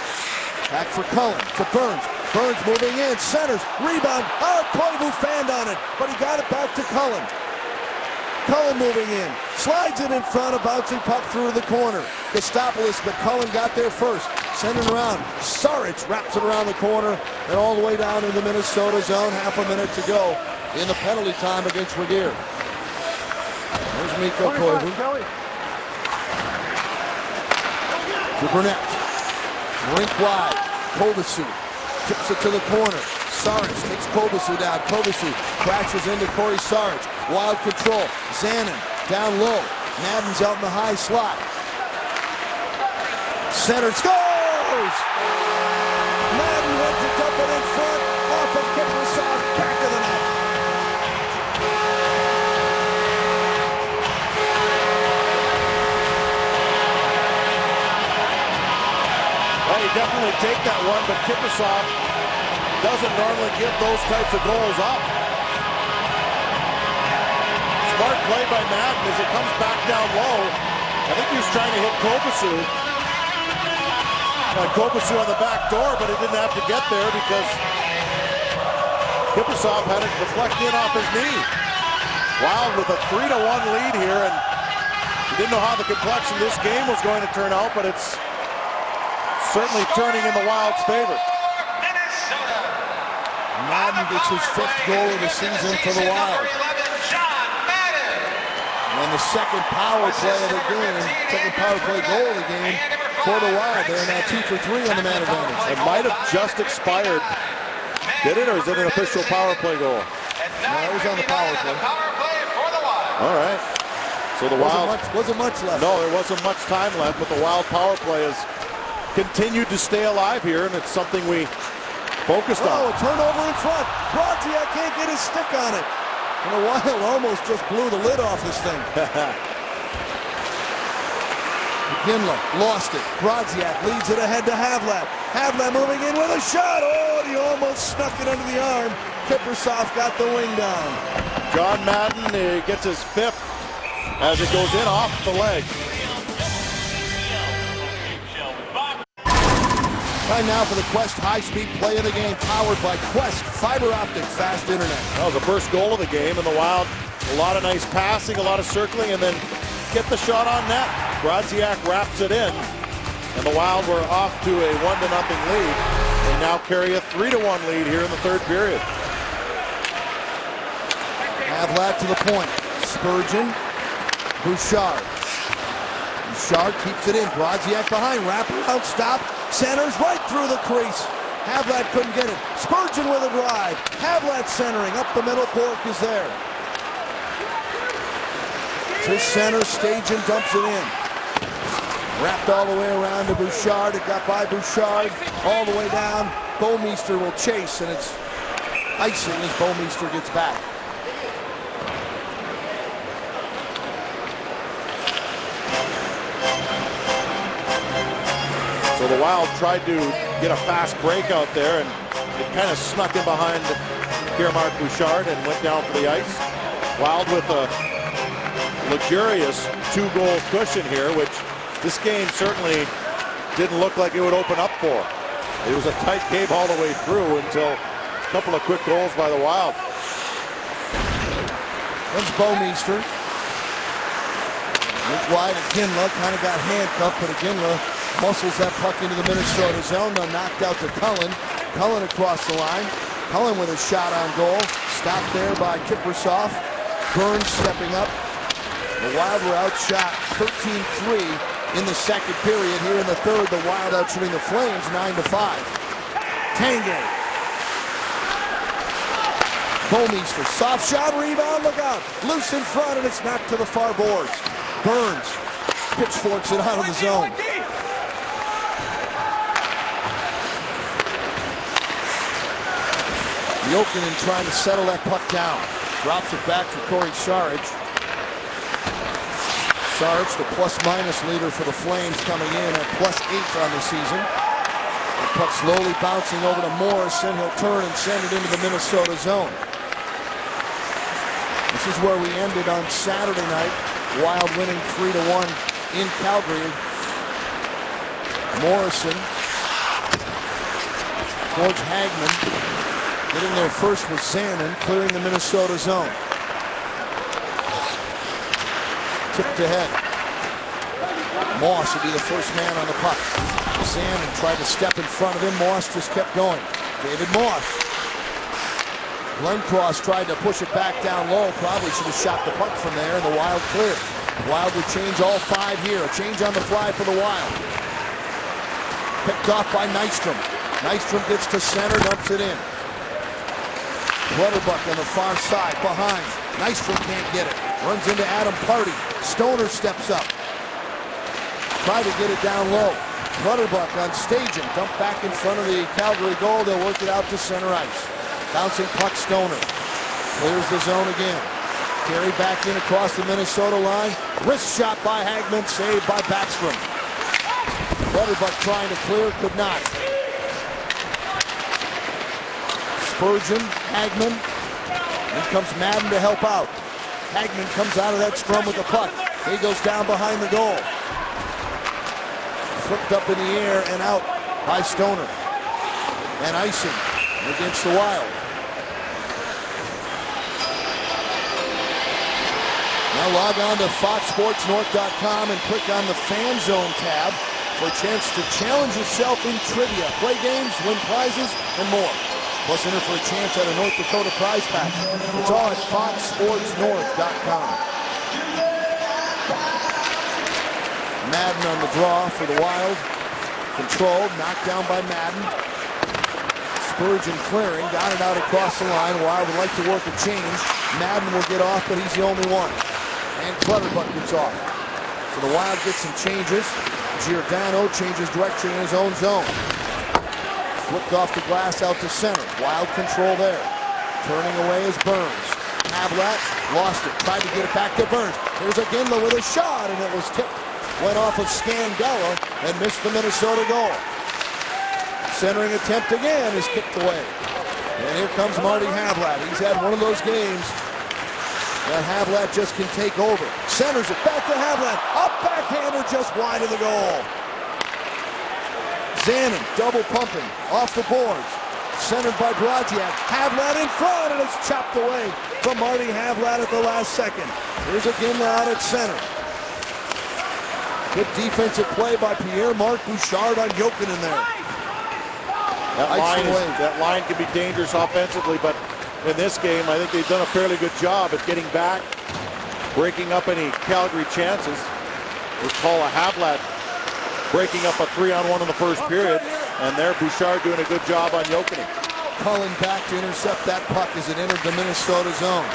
Back for Cullen to Burns. Burns moving in, centers, rebound. Oh, Koivu fanned on it, but he got it back to Cullen. Cullen moving in, slides it in front, a bouncing puck through the corner. Gostopoulos, but Cullen got there first. Sending around, Saric wraps it around the corner and all the way down in the Minnesota zone. Half a minute to go in the penalty time against Regier. There's Mikko Koivu. To Burnett. Rink wide, Kovacic. Tips it to the corner. Saric takes Kovacic down. Kovacic crashes into Corey Saric. Wild control. Zanin down low. Madden's out in the high slot. Center scores! Madden went to dump it in front. Off of Kiprusoff. Back of the net. Well, you definitely take that one, but Kiprusoff doesn't normally give those types of goals up. Smart play by Madden as it comes back down low. I think he was trying to hit Kovacic. Kovacic on the back door, but he didn't have to get there because Kiprusoff had it deflect in off his knee. Wild with a 3-1 lead here, and you didn't know how the complexion of this game was going to turn out, but it's certainly turning in the Wild's favor. Madden gets his 5th goal of the season for the Wild. And the second power play of the game, second power play goal of the game for the Wild. They're now 2 for 3 on the man advantage. It might have just expired. Did it, or is it an official power play goal? No, it was on the power play. All right. So the Wild wasn't much left. No, there wasn't much time left, but the Wild power play has continued to stay alive here, and it's something we focused on. Oh, a turnover in front. Brodziak can't get his stick on it. And the Wild almost just blew the lid off this thing. McGinley lost it. Brodziak leads it ahead to Havlat. Havlat moving in with a shot. Oh, and he almost snuck it under the arm. Kiprusoff got the wing down. John Madden gets his 5th as it goes in off the leg. Time now for the Quest high-speed play of the game, powered by Quest fiber optic fast internet. That was the first goal of the game, and the Wild, a lot of nice passing, a lot of circling, and then get the shot on net. Brodziak wraps it in, and the Wild were off to a 1-0 lead. They now carry a 3-1 lead here in the third period. Havlat to the point. Spurgeon, Bouchard. Bouchard keeps it in. Brodziak behind. Wraparound stop. Centers right through the crease. Havlat couldn't get it. Spurgeon with a drive. Havlat centering. Up the middle. Bork is there. To center. Stajan dumps it in. Wrapped all the way around to Bouchard. It got by Bouchard all the way down. Bouwmeester will chase, and it's icing as Bouwmeester gets back. So the Wild tried to get a fast break out there, and it kind of snuck in behind Pierre-Marc Bouchard and went down for the ice. Wild with a luxurious 2-goal cushion here, which this game certainly didn't look like it would open up for. It was a tight game all the way through until a couple of quick goals by the Wild. There's Bouwmeester. Went wide. Iginla kind of got handcuffed, but Iginla muscles that puck into the Minnesota zone. Now knocked out to Cullen. Cullen across the line. Cullen with a shot on goal. Stopped there by Kiprusoff. Burns stepping up. The Wild were outshot 13-3 in the second period. Here in the third, the Wild outshooting the Flames 9-5. Tanguay. Bouwmeester, soft shot, rebound, look out. Loose in front, and it's knocked to the far boards. Burns pitchforks it out of the zone. Jokinen trying to settle that puck down. Drops it back to Corey Sarich. Sarich, the plus-minus leader for the Flames, coming in at +8 on the season. The puck slowly bouncing over to Morrison. He'll turn and send it into the Minnesota zone. This is where we ended on Saturday night. Wild winning 3-1 in Calgary. Morrison towards Hagman. Getting there first was Zanin, clearing the Minnesota zone. Tipped ahead. Moss would be the first man on the puck. Zanin tried to step in front of him. Moss just kept going. David Moss. Glencross tried to push it back down low. Probably should have shot the puck from there, and the Wild cleared. Wild would change all 5 here. A change on the fly for the Wild. Picked off by Nystrom. Nystrom gets to center, dumps it in. Clutterbuck on the far side, behind. Nystrom can't get it. Runs into Adam Party. Stoner steps up. Tried to get it down low. Clutterbuck on staging. Dumped back in front of the Calgary goal. They'll work it out to center ice. Bouncing puck, Stoner. Clears the zone again. Carried back in across the Minnesota line. Wrist shot by Hagman, saved by Backstrom. Clutterbuck trying to clear, could not. Spurgeon, Hagman. Here comes Madden to help out. Hagman comes out of that scrum with the puck. He goes down behind the goal. Flipped up in the air and out by Stoner. And icing against the Wild. Now log on to foxsportsnorth.com and click on the Fan Zone tab for a chance to challenge yourself in trivia, play games, win prizes, and more. Plus enter for a chance at a North Dakota prize pack. It's all at foxsportsnorth.com. Madden on the draw for the Wild. Controlled, knocked down by Madden. Spurgeon clearing, got it out across the line. Wild would like to work a change. Madden will get off, but he's the only one. And Clutterbuck gets off. So the Wild get some changes. Giordano changes direction in his own zone. Flipped off the glass out to center. Wild control there. Turning away is Burns. Havlat lost it. Tried to get it back to Burns. Here's Iginla with a shot, and it was tipped. Went off of Scandella and missed the Minnesota goal. Centering attempt again is kicked away. And here comes Marty Havlat. He's had one of those games that Havlat just can take over. Centers it back to Havlat. Up backhander just wide of the goal. Zanin double pumping off the boards. Centered by Brodziak. Havlat in front, and it's chopped away from Marty Havlat at the last second. Here's Iginla out at center. Good defensive play by Pierre-Marc Bouchard on Jokinen there. That line can be dangerous offensively, but in this game, I think they've done a fairly good job at getting back, breaking up any Calgary chances. Recall a Havlat breaking up a 3-on-1 in the first period, and there Bouchard doing a good job on Jokinen. Cullen back to intercept that puck as it entered the Minnesota zone.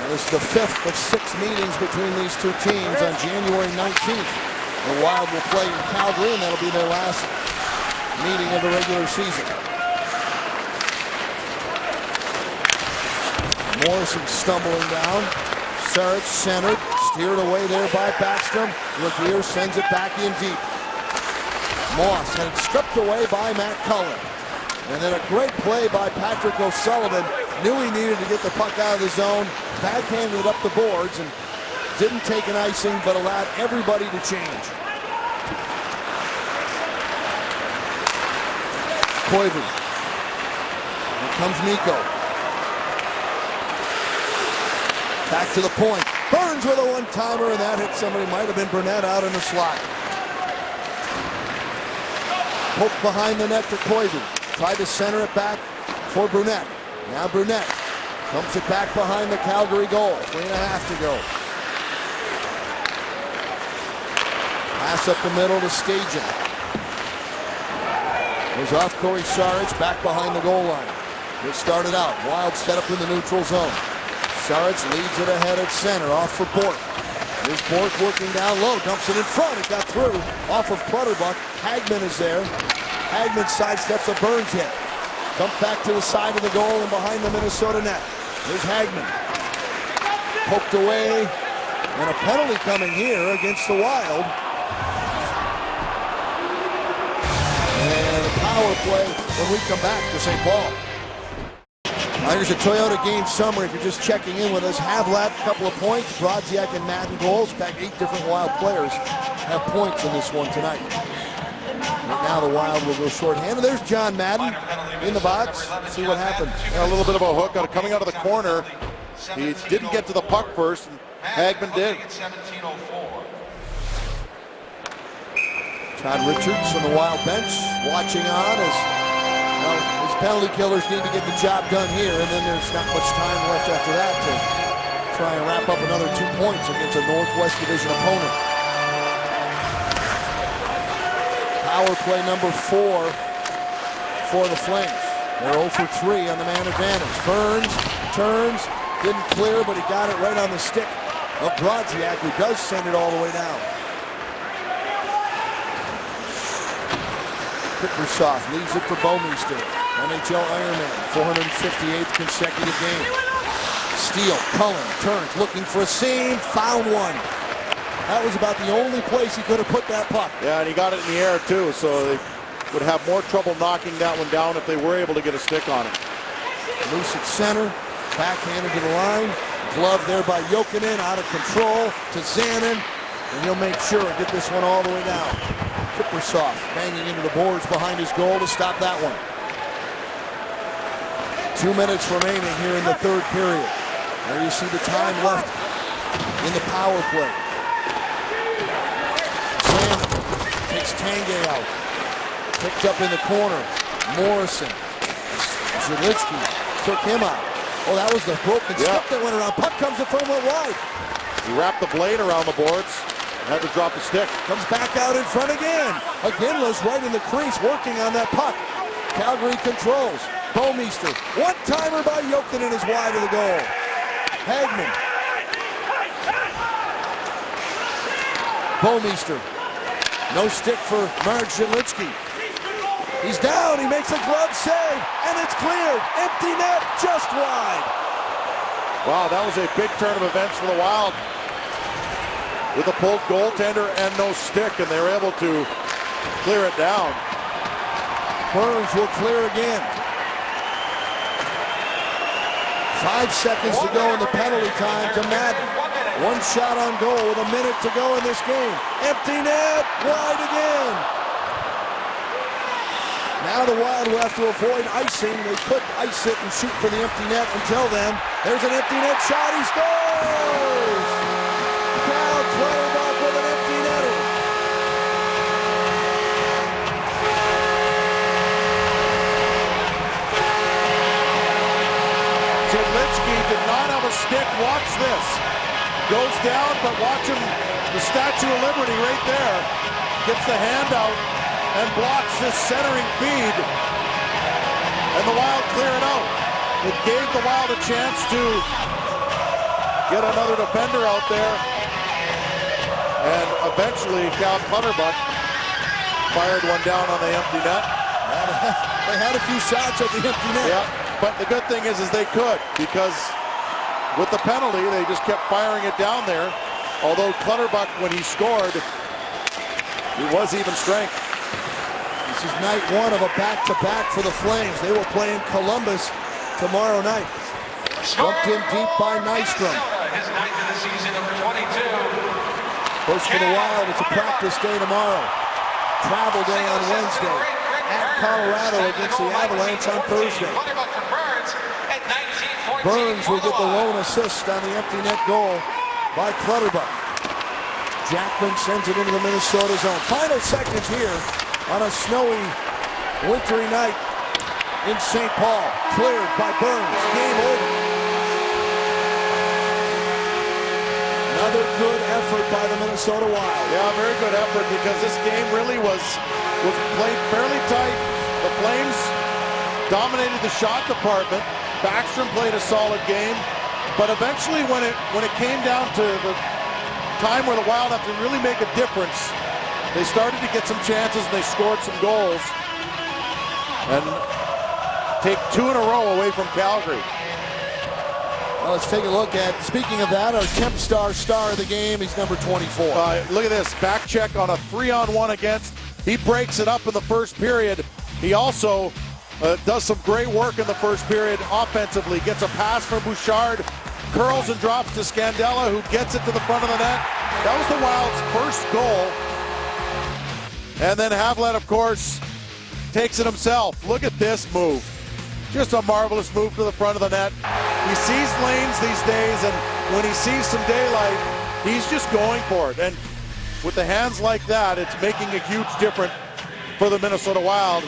Now this is the 5th of 6 meetings between these two teams on January 19th. The Wild will play in Calgary, and that'll be their last meeting of the regular season. Morrison stumbling down. Saric centered, steered away there by Backstrom. Laguerre sends it back in deep. Moss had it stripped away by Matt Cullen. And then a great play by Patrick O'Sullivan. Knew he needed to get the puck out of the zone. Backhanded it up the boards and didn't take an icing, but allowed everybody to change. Koivu. Here comes Nico. Back to the point. Burns with a one-timer, and that hit somebody. Might have been Burnett out in the slot. Poke behind the net to Koivu. Tried to center it back for Burnett. Now Burnett dumps it back behind the Calgary goal. 3.5 to go. Pass up the middle to Stajan. Goes off Corey Saric, back behind the goal line. It started out. Wild set up in the neutral zone. Saric leads it ahead at center, off for Bork. Here's Bork working down low, dumps it in front. It got through. Off of Clutterbuck. Hagman is there. Hagman sidesteps a Burns hit. Dumped back to the side of the goal and behind the Minnesota net. Here's Hagman. Poked away. And a penalty coming here against the Wild. And a power play when we come back to St. Paul. Here's a Toyota game summary if you're just checking in with us. Havlat, a couple of points. Brodziak and Madden goals. In fact, 8 different Wild players have points in this one tonight. Right now the Wild will go shorthanded. There's John Madden in the box. See what happens. Yeah, a little bit of a hook coming out of the corner. He didn't get to the puck first, and Hagman did. Todd Richards from the Wild bench watching on as his penalty killers need to get the job done here, and then there's not much time left after that to try and wrap up another 2 points against a Northwest Division opponent. Power play number 4 for the Flames. They're 0 for 3 on the man advantage. Burns turns, didn't clear, but he got it right on the stick of Brodziak, who does send it all the way down. Kiprusoff leaves it for Bouwmeester. NHL Ironman, 458th consecutive game. Steele, Cullen, turns, looking for a seam, found one. That was about the only place he could have put that puck. Yeah, and he got it in the air too, so they would have more trouble knocking that one down if they were able to get a stick on it. Loose at center, backhanded to the line. Glove there by Jokinen, out of control to Zanin, and he'll make sure and get this one all the way down. Kiprusoff banging into the boards behind his goal to stop that one. 2 minutes remaining here in the third period. There you see the time left in the power play. Zanin takes Tanguay out. Picked up in the corner. Morrison. Zalitsky took him out. Oh, that was the broken stick that went around. Puck comes in front, went wide. He wrapped the blade around the boards. Had to drop the stick. Comes back out in front again. Aginla's right in the crease working on that puck. Calgary controls. Bouwmeester. One-timer by Jokinen is wide of the goal. Hagman. Bouwmeester. No stick for Mark Zalitsky. He's down. He makes a glove save. And it's cleared. Empty net just wide. Wow, that was a big turn of events for the Wild. With a pulled goaltender and no stick, and they were able to clear it down. Burns will clear again. 5 seconds to go in the penalty time to Madden. One shot on goal with a minute to go in this game. Empty net, wide again. Now the Wild will have to avoid icing. They could ice it and shoot for the empty net. Until then, there's an empty net shot. He scores! Cal Clutterbuck with an empty netter. Zalitsky did not have a stick. Watch this. Goes down, but watch him. The Statue of Liberty right there. Gets the hand out and blocks this centering feed. And the Wild clear it out. It gave the Wild a chance to get another defender out there. And a eventually Cal Clutterbuck fired one down on the empty net. They had a few shots at the empty net. Yeah, but the good thing is they could, because with the penalty, they just kept firing it down there. Although Clutterbuck, when he scored, he was even strength. This is night one of a back-to-back for the Flames. They will play in Columbus tomorrow night. Bumped in deep by Nystrom. His ninth of the season, number 22. Goes for the Wild. It's a practice day tomorrow. Travel day on Wednesday. At Colorado against the Avalanche on Thursday. Burns will get the lone assist on the empty net goal by Clutterbuck. Jackman sends it into the Minnesota zone. Final seconds here on a snowy, wintry night in St. Paul. Cleared by Burns. Game over. Another good effort by the Minnesota Wild. Yeah, very good effort, because this game really was played fairly tight. The Flames dominated the shot department. Backstrom played a solid game, but eventually when it came down to the time where the Wild have to really make a difference, they started to get some chances and they scored some goals and take 2 in a row away from Calgary. Well, let's take a look at, speaking of that, our temp star of the game. He's number 24. Look at this, back check on a 3-on-1 against. He breaks it up in the first period. He also does some great work in the first period offensively. Gets a pass from Bouchard, curls and drops to Scandella, who gets it to the front of the net. That was the Wild's first goal. And then Havlat, of course, takes it himself. Look at this move. Just a marvelous move to the front of the net. He sees lanes these days, and when he sees some daylight, he's just going for it. And with the hands like that, it's making a huge difference for the Minnesota Wild.